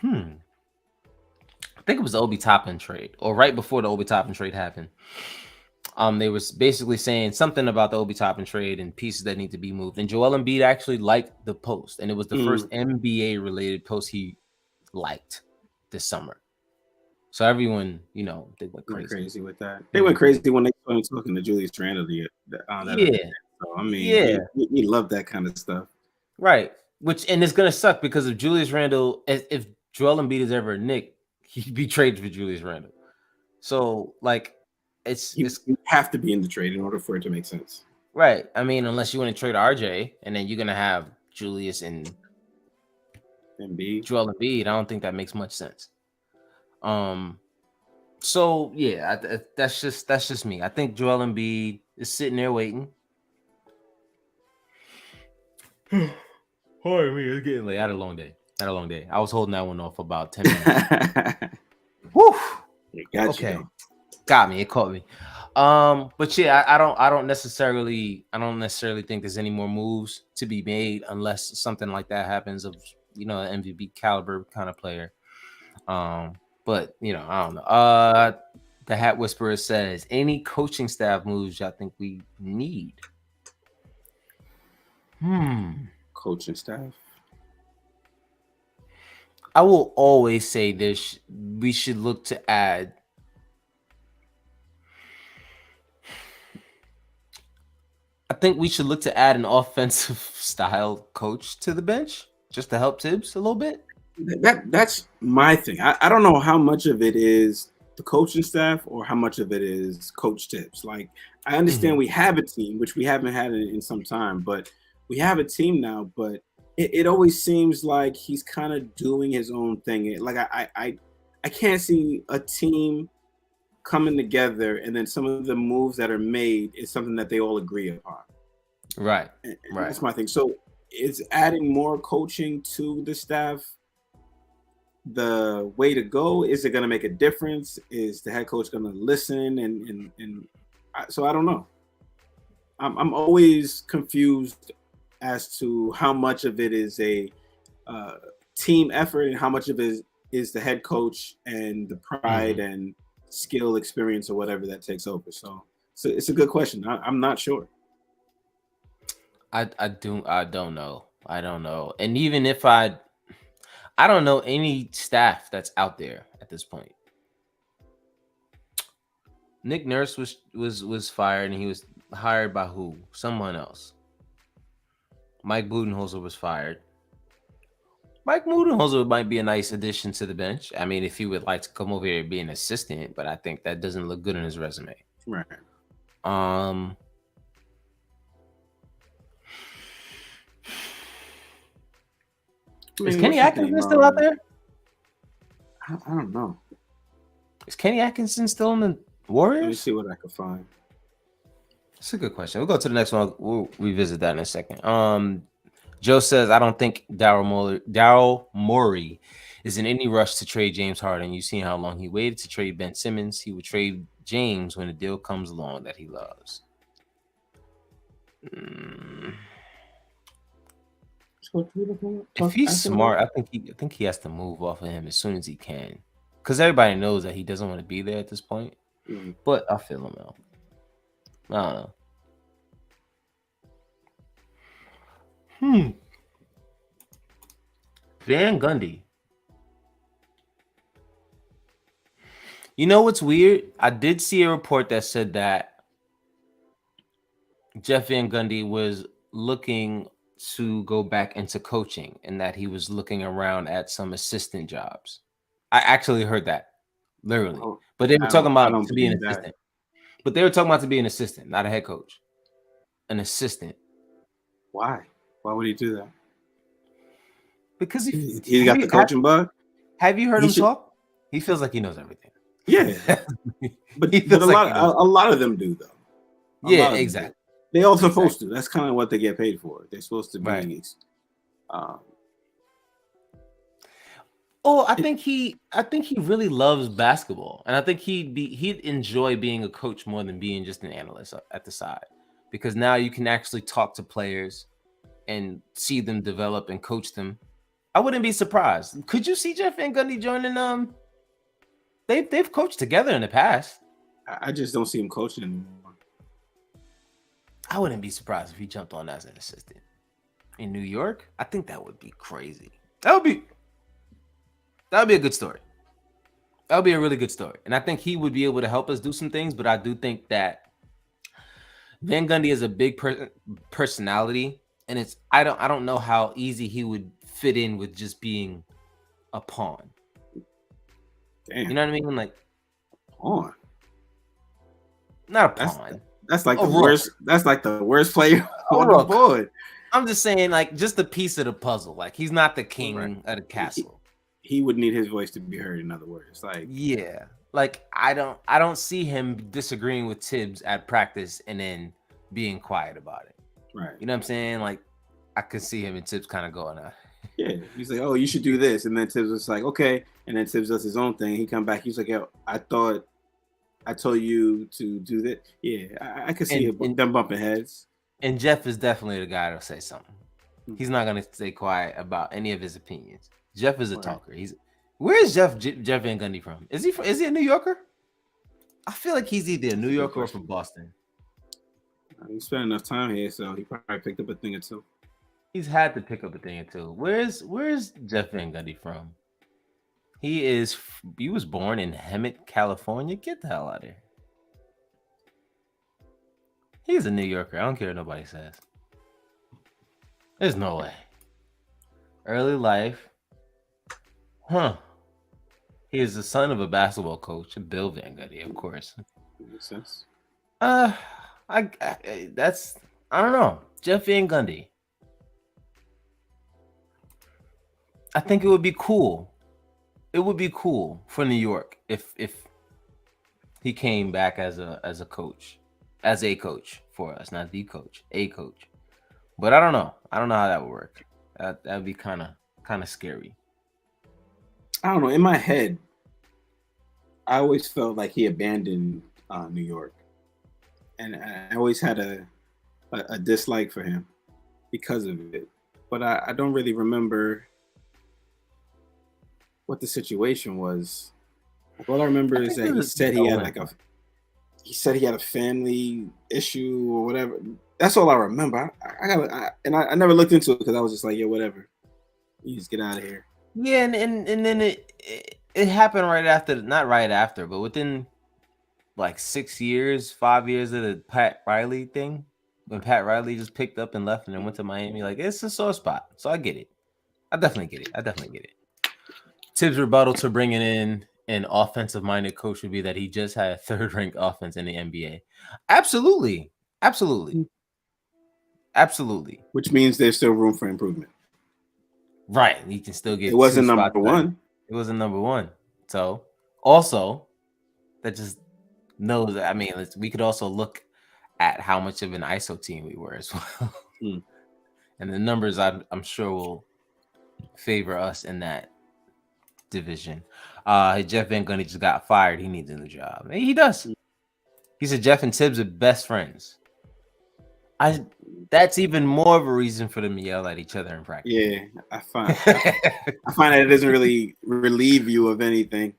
I think it was the Obi Toppin trade, or right before the Obi Toppin trade happened. They was basically saying something about the Obi Toppin trade and pieces that need to be moved. And Joel Embiid actually liked the post, and it was the first NBA related post he liked this summer. So everyone, they went crazy with that. They went crazy when they started talking to Julius Randle. So I mean, he loved that kind of stuff, right? And it's gonna suck because if Julius Randle, if Joel Embiid is ever a Knick, he'd be traded for Julius Randle. So like, you have to be in the trade in order for it to make sense, right? I mean, unless you want to trade RJ, and then you're gonna have Julius and Embiid, Joel Embiid. I don't think that makes much sense. So yeah, that's just me. I think Joel Embiid is sitting there waiting. Pardon me, it's getting late. I had a long day. I was holding that one off for about 10 minutes. Woo! Got me. It caught me. But yeah, I don't necessarily think there's any more moves to be made unless something like that happens of an MVP caliber kind of player. But I don't know. The Hat Whisperer says, any coaching staff moves y'all think we need? Coaching staff. I will always say this: we should look to add. I think we should look to add an offensive style coach to the bench just to help Tibbs a little bit. That's my thing. I don't know how much of it is the coaching staff or how much of it is Coach Tibbs. Like, I understand we have a team, which we haven't had in some time, but we have a team now. But it always seems like he's kind of doing his own thing. Like I can't see a team coming together and then some of the moves that are made is something that they all agree upon. Right. Right. That's my thing. So is adding more coaching to the staff the way to go? Is it going to make a difference? Is the head coach going to listen? And so I don't know. I'm always confused as to how much of it is a team effort and how much of it is the head coach and the pride and skill, experience, or whatever that takes over. So it's a good question. I'm not sure. I don't know. I don't know. And even if I don't know any staff that's out there at this point. Nick Nurse was fired, and he was hired by who? Someone else. Mike Budenholzer was fired. Mike Budenholzer might be a nice addition to the bench. I mean, if he would like to come over here and be an assistant, but I think that doesn't look good in his resume. Right. Is Kenny Atkinson still out there? I don't know. Is Kenny Atkinson still in the Let me Warriors? see what I can find. That's a good question. We'll go to the next one. We'll revisit that in a second. Joe says, I don't think Daryl Morey is in any rush to trade James Harden. You've seen how long he waited to trade Ben Simmons. He would trade James when a deal comes along that he loves. If he's smart, I think he has to move off of him as soon as he can, because everybody knows that he doesn't want to be there at this point. But I feel him out. I don't know. Van Gundy. You know what's weird? I did see a report that said that Jeff Van Gundy was looking to go back into coaching and that he was looking around at some assistant jobs. I actually heard that, literally. But they were talking about to be an assistant. But they were talking about to be an assistant, not a head coach. An assistant. Why? Why would he do that? Because he got the coaching bug. Have you heard him talk? He feels like he knows everything. Yeah, but a lot of them do though. Yeah, exactly. They all supposed to. That's kind of what they get paid for. They're supposed to be. Right. I think he really loves basketball, and I think he'd enjoy being a coach more than being just an analyst at the side, because now you can actually talk to players and see them develop and coach them. I wouldn't be surprised. Could you see Jeff Van Gundy joining? They've coached together in the past. I just don't see him coaching anymore. I wouldn't be surprised if he jumped on as an assistant in New York. I think that would be crazy. That would be a good story. That would be a really good story. And I think he would be able to help us do some things, but I do think that Van Gundy is a big personality, and I don't know how easy he would fit in with just being a pawn. Damn. You know what I mean? Like pawn. Not a pawn. That's like the worst. That's like the worst player on the board. I'm just saying, like, just a piece of the puzzle. Like, he's not the king of the castle. He would need his voice to be heard. In other words, like, yeah, like I don't see him disagreeing with Tibbs at practice and then being quiet about it. Right. You know what I'm saying? Like, I could see him and Tibbs kind of going on. Yeah, he's like, "Oh, you should do this," and then Tibbs was like, "Okay," and then Tibbs does his own thing. He come back, he's like, "Yo, I thought I told you to do that." Yeah, I could see them bumping heads. And Jeff is definitely the guy to say something. He's not gonna stay quiet about any of his opinions. Jeff is a talker. Where is Jeff Van Gundy from? Is he a New Yorker? I feel like he's either a New Yorker or from Boston. He spent enough time here, so he probably picked up a thing or two. He's had to pick up a thing or two. Where's Jeff Van Gundy from? He was born in Hemet, California. Get the hell out of here. He's a New Yorker. I don't care what nobody says. There's no way. Early life. Huh. He is the son of a basketball coach, Bill Van Gundy, of course. Makes sense. I don't know. Jeff Van Gundy. I think it would be cool. It would be cool for New York if he came back as a coach for us, not the coach, a coach. But I don't know. I don't know how that would work. That'd be kind of scary. I don't know. In my head, I always felt like he abandoned New York, and I always had a dislike for him because of it. But I don't really remember what the situation was. All I remember is that he said he had he said he had a family issue or whatever. That's all I remember. I never looked into it because I was just like, yeah, whatever. You just get out of here. Yeah, and then it happened right after, not right after, but within like 5 years of the Pat Riley thing, when Pat Riley just picked up and left and then went to Miami. Like, it's a sore spot. So I get it. I definitely get it. Tibbs' rebuttal to bringing in an offensive-minded coach would be that he just had third-ranked offense in the NBA. Absolutely. Which means there's still room for improvement. Right. He can still get. It wasn't number one. It wasn't number one. So also, that just knows that. I mean, we could also look at how much of an ISO team we were as well, and the numbers I'm sure will favor us in that division. Jeff Van Gundy just got fired. He needs a new job. He does. He said Jeff and Tibbs are best friends. That's even more of a reason for them to yell at each other in practice. Yeah, I find that it doesn't really relieve you of anything.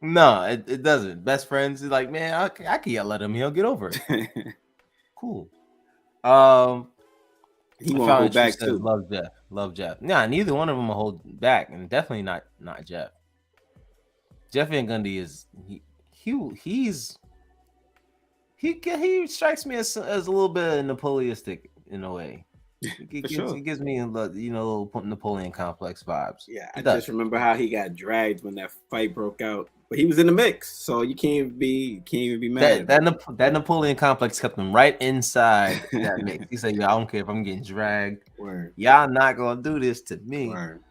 No, it doesn't. Best friends is like, man, I can yell at him. He'll get over it. Cool. He won't hold back too. Love Jeff. Nah, neither one of them will hold back, and definitely not Jeff. Jeff Van Gundy is he strikes me as a little bit Napoleonistic in a way. He gives me a little Napoleon complex vibes. Yeah, I just remember how he got dragged when that fight broke out, but he was in the mix, so you can't even be mad. That Napoleon complex kept him right inside that mix. He said, "Yeah, I don't care if I'm getting dragged. Word. Y'all not gonna do this to me." Word.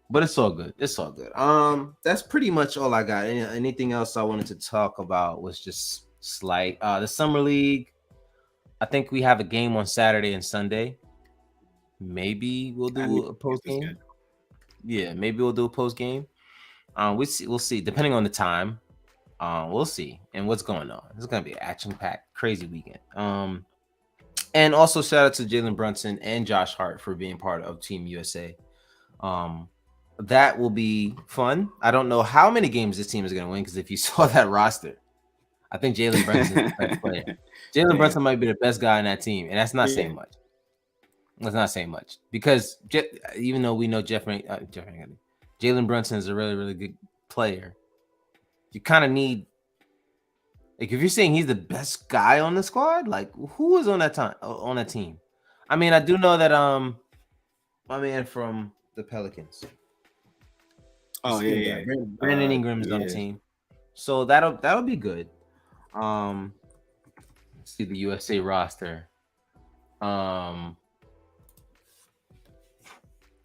But it's all good. That's pretty much all I got. Anything else I wanted to talk about was just slight. The summer league. I think we have a game on Saturday and Sunday. Maybe we'll do a post game. Yeah, maybe we'll do a post game. We'll see. Depending on the time, we'll see and what's going on. It's gonna be an action-packed, crazy weekend. And also shout out to Jalen Brunson and Josh Hart for being part of Team USA. That will be fun. I don't know how many games this team is gonna win because if you saw that roster, I think Jalen Brunson is the best player. Jalen Brunson might be the best guy on that team, and that's not saying much. That's not saying much because even though we know Jalen Brunson is a really, really good player, you kind of need, like, if you're saying he's the best guy on the squad, like, who is on that team? I mean, I do know that my man from the Pelicans. Oh yeah. Brandon Ingram is on the team, so that'll be good. Let's see the USA roster.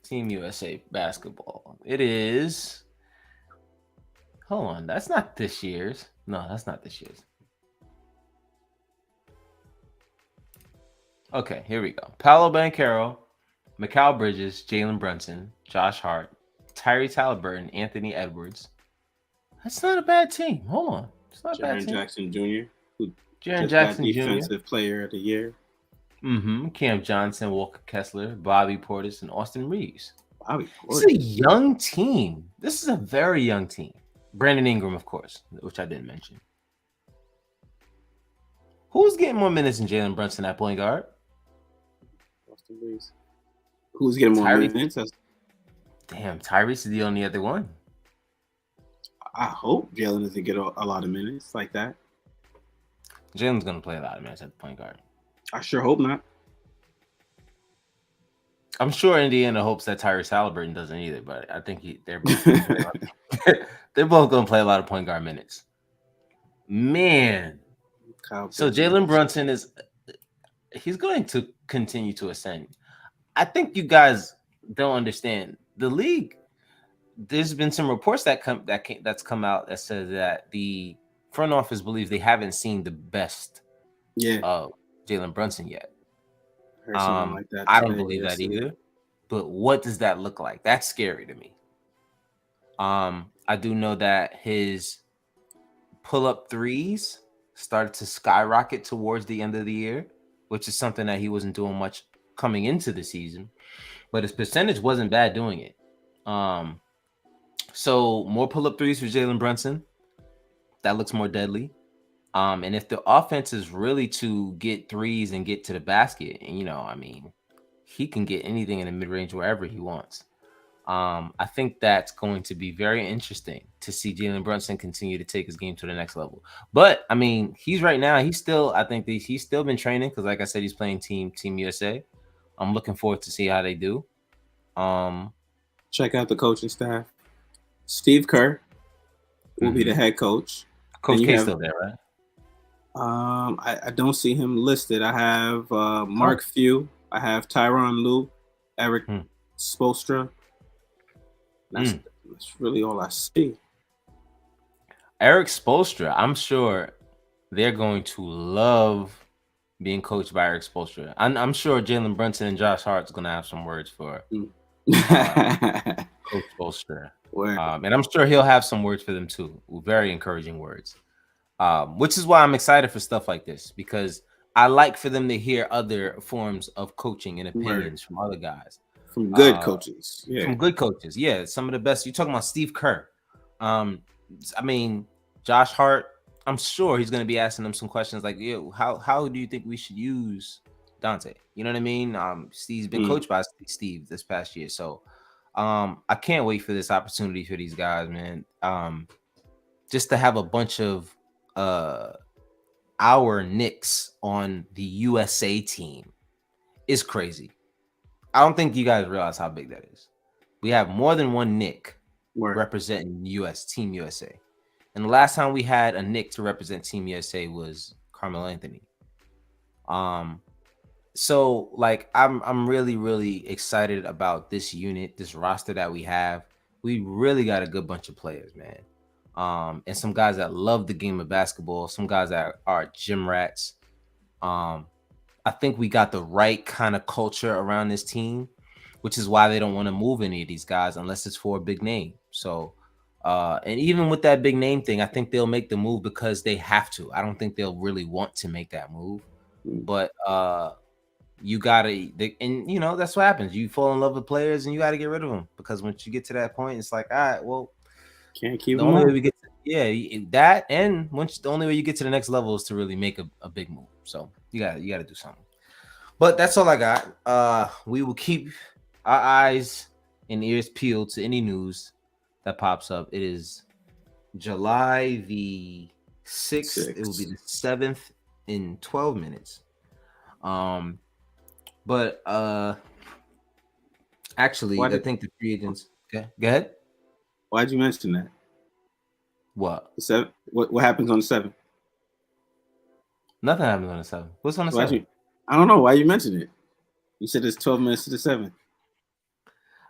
Team USA basketball. It is. Hold on, that's not this year's. No, that's not this year's. Okay, here we go. Paolo Banchero, Mikal Bridges, Jalen Brunson, Josh Hart, Tyrese Halliburton, Anthony Edwards. That's not a bad team. Hold on. It's not a bad team. Jaren Jackson Jr. Jaren Jackson Jr. Defensive Player of the Year. Cam Johnson, Walker Kessler, Bobby Portis, and Austin Reeves. This is a young team. This is a very young team. Brandon Ingram, of course, which I didn't mention. Who's getting more minutes than Jalen Brunson at point guard? Austin Reeves. Who's getting more minutes? Damn, Tyrese is the only other one. I hope Jalen doesn't get a lot of minutes like that. Jalen's going to play a lot of minutes at the point guard. I sure hope not. I'm sure Indiana hopes that Tyrese Halliburton doesn't either, but I think they're both going to play a lot of point guard minutes. Man. So Jalen Brunson he's going to continue to ascend. I think you guys don't understand. The league, there's been some reports that's come out that says that the front office believes they haven't seen the best of Jalen Brunson yet. Like that I don't believe that either. But what does that look like? That's scary to me. I do know that his pull-up threes started to skyrocket towards the end of the year, which is something that he wasn't doing much coming into the season. But his percentage wasn't bad doing it. So more pull-up threes for Jalen Brunson. That looks more deadly. And if the offense is really to get threes and get to the basket, and I mean, he can get anything in the mid range wherever he wants. I think that's going to be very interesting to see Jalen Brunson continue to take his game to the next level. But I mean, he's still, I think that he's still been training because, like I said, he's playing Team USA. I'm looking forward to see how they do. Check out the coaching staff. Steve Kerr will be the head coach. Coach K still there, right? I don't see him listed. I have Mark Few. I have Tyronn Lue, Eric Spoelstra. That's really all I see. Eric Spoelstra, I'm sure they're going to love being coached by Eric Spoelstra. I'm sure Jalen Brunson and Josh Hart's going to have some words for Coach Spoelstra. And I'm sure he'll have some words for them too. Very encouraging words. Which is why I'm excited for stuff like this, because I like for them to hear other forms of coaching and opinions from other guys. From good coaches. Yeah. From good coaches. Yeah. Some of the best. You're talking about Steve Kerr. I mean, Josh Hart, I'm sure he's going to be asking them some questions like, how do you think we should use Dante? You know what I mean? Steve's been coached by Steve this past year. So I can't wait for this opportunity for these guys, man. Just to have a bunch of our Knicks on the USA team is crazy. I don't think you guys realize how big that is. We have more than one Knick representing Team USA. And the last time we had a Knick to represent Team USA was Carmelo Anthony. So like I'm really, really excited about this unit, this roster that we have. We really got a good bunch of players, man. And some guys that love the game of basketball, some guys that are gym rats. I think we got the right kind of culture around this team, which is why they don't want to move any of these guys unless it's for a big name. So, and even with that big name thing, I think they'll make the move because they have to. I don't think they'll really want to make that move, but you gotta, and that's what happens. You fall in love with players and you got to get rid of them, because once you get to that point, it's like, all right, well, can't keep the only way we get that, and the only way you get to the next level is to really make a big move. So you got to do something. But that's all I got. We will keep our eyes and ears peeled to any news that pops up. It is July the 6th. It will be the 7th in 12 minutes. But actually, I think the free agents. Okay, go ahead. Why'd you mention that? What? The 7th? What happens on the 7th? Nothing happens on the 7th. What's on the 7th? I don't know why you mentioned it. You said it's 12 minutes to the 7th.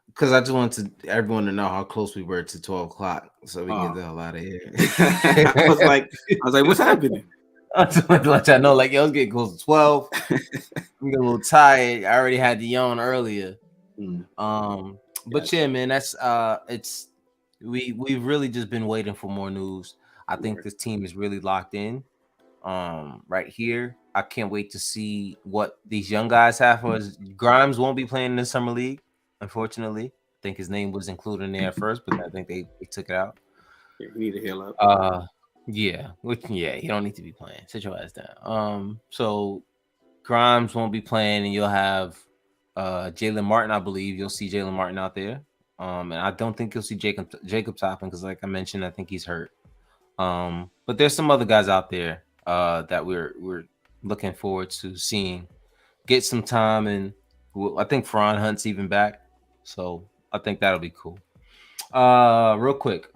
Because I just wanted everyone to know how close we were to 12 o'clock, so we get the hell out of here. I was like, what's happening? I just wanted to let y'all know, like, yo, it's getting close to 12. I'm getting a little tired. I already had the yawn earlier. But yeah, man, that's we've really just been waiting for more news. I think this team is really locked in. Right here, I can't wait to see what these young guys have for us. Grimes won't be playing in the summer league, unfortunately. I think his name was included in there first, but I think they took it out. Yeah, we need to heal up. He don't need to be playing. Sit your ass down. So Grimes won't be playing, and you'll have Jalen Martin. I believe you'll see Jalen Martin out there. And I don't think you'll see Jacob Toppin, because, like I mentioned, I think he's hurt. But there's some other guys out there that we're looking forward to seeing get some time, and I think Faron Hunt's even back, so I think that'll be cool. Real quick,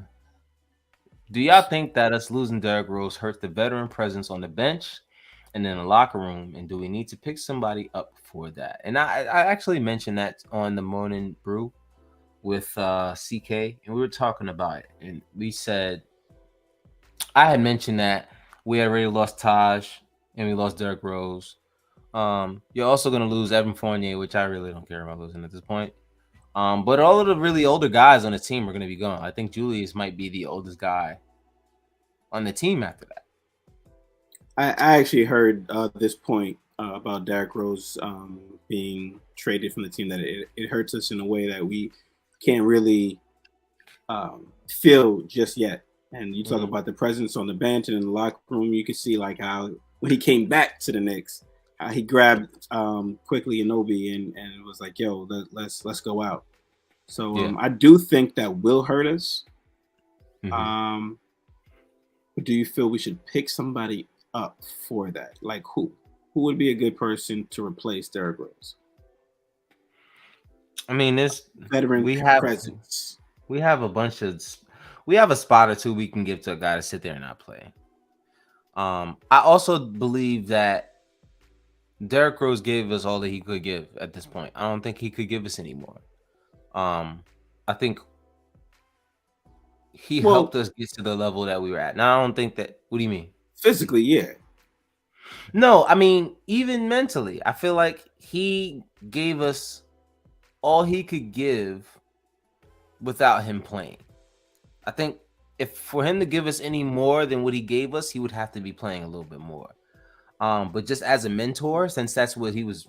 do y'all think that us losing Derrick Rose hurts the veteran presence on the bench and in the locker room, and do we need to pick somebody up for that? And I actually mentioned that on the Morning Brew with CK, and we were talking about it, and we said, I had mentioned that we had already lost Taj and we lost Derrick Rose. You're also going to lose Evan Fournier, which I really don't care about losing at this point. But all of the really older guys on the team are going to be gone. I think Julius might be the oldest guy on the team after that. I actually heard this point about Derrick Rose being traded from the team, that it hurts us in a way that we can't really feel just yet. And you talk about the presence on the bench and in the locker room, you can see like how when he came back to the Knicks, how he grabbed quickly Anunoby and was like, "Yo, let's go out." So I do think that will hurt us. But do you feel we should pick somebody up for that? Like who? Who would be a good person to replace Derrick Rose? I mean, this veteran presence. We have a spot or two we can give to a guy to sit there and not play. I also believe that Derrick Rose gave us all that he could give at this point. I don't think he could give us any more. I think he helped us get to the level that we were at. Now, I don't think that. What do you mean? Physically, yeah. No, I mean, even mentally, I feel like he gave us all he could give without him playing. I think if for him to give us any more than what he gave us, he would have to be playing a little bit more. But just as a mentor, since that's what he was,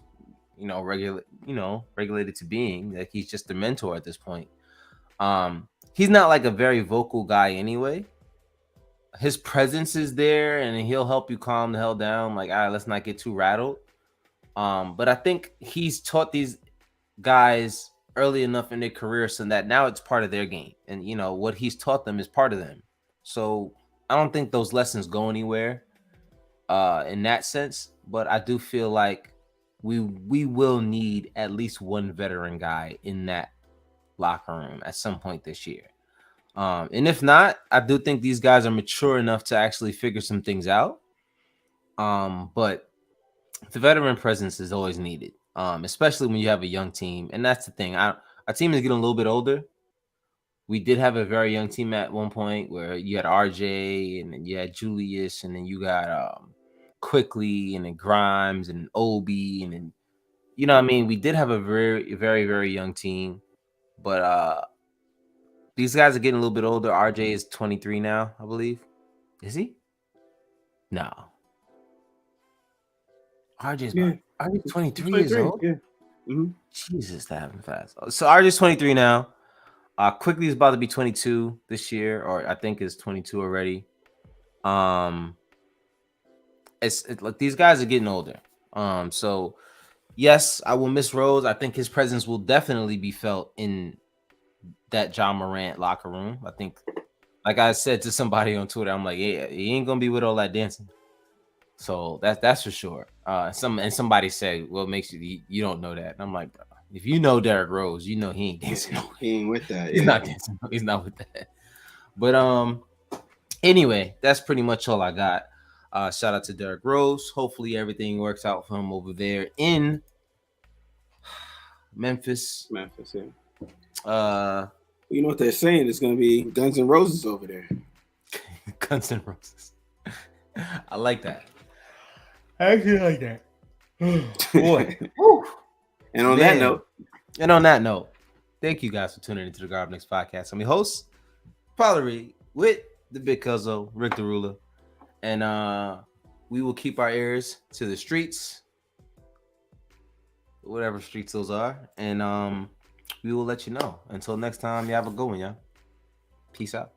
regulated to being, like he's just a mentor at this point. He's not like a very vocal guy anyway. His presence is there and he'll help you calm the hell down. Like, all right, let's not get too rattled. But I think he's taught these guys early enough in their career so that now it's part of their game. And, what he's taught them is part of them. So I don't think those lessons go anywhere in that sense. But I do feel like we will need at least one veteran guy in that locker room at some point this year. And if not, I do think these guys are mature enough to actually figure some things out. But the veteran presence is always needed, especially when you have a young team. And that's the thing. Our team is getting a little bit older. We did have a very young team at one point where you had RJ and then you had Julius and then you got Quickly and then Grimes and Obi and then, we did have a very, very, very young team. But these guys are getting a little bit older. RJ is 23 now, I believe. Is he? No. RJ's 23 years old. Yeah. Jesus, that happened fast. So RJ's 23 now. Quickly is about to be 22 this year, or I think is 22 already. It's like these guys are getting older. So yes, I will miss Rose. I think his presence will definitely be felt in that Ja Morant locker room. I think, like I said to somebody on Twitter, I'm like, yeah, he ain't gonna be with all that dancing. So that's for sure. Somebody said, well, it makes you don't know that. And I'm like, bro, if you know Derrick Rose, you know he ain't dancing. He ain't with that. He's not dancing. He's not with that. But anyway, that's pretty much all I got. Shout out to Derrick Rose. Hopefully everything works out for him over there in Memphis. Yeah. You know what they're saying? It's going to be Guns N' Roses over there. Guns N' Roses. I like that. I actually like that. Boy. And on that note, thank you guys for tuning into the Garb Next podcast. I'm your host, Pollery, with the Big Cuzzo, Rick the Ruler. And we will keep our ears to the streets, whatever streets those are. And we will let you know. Until next time, you have a good one, y'all. Peace out.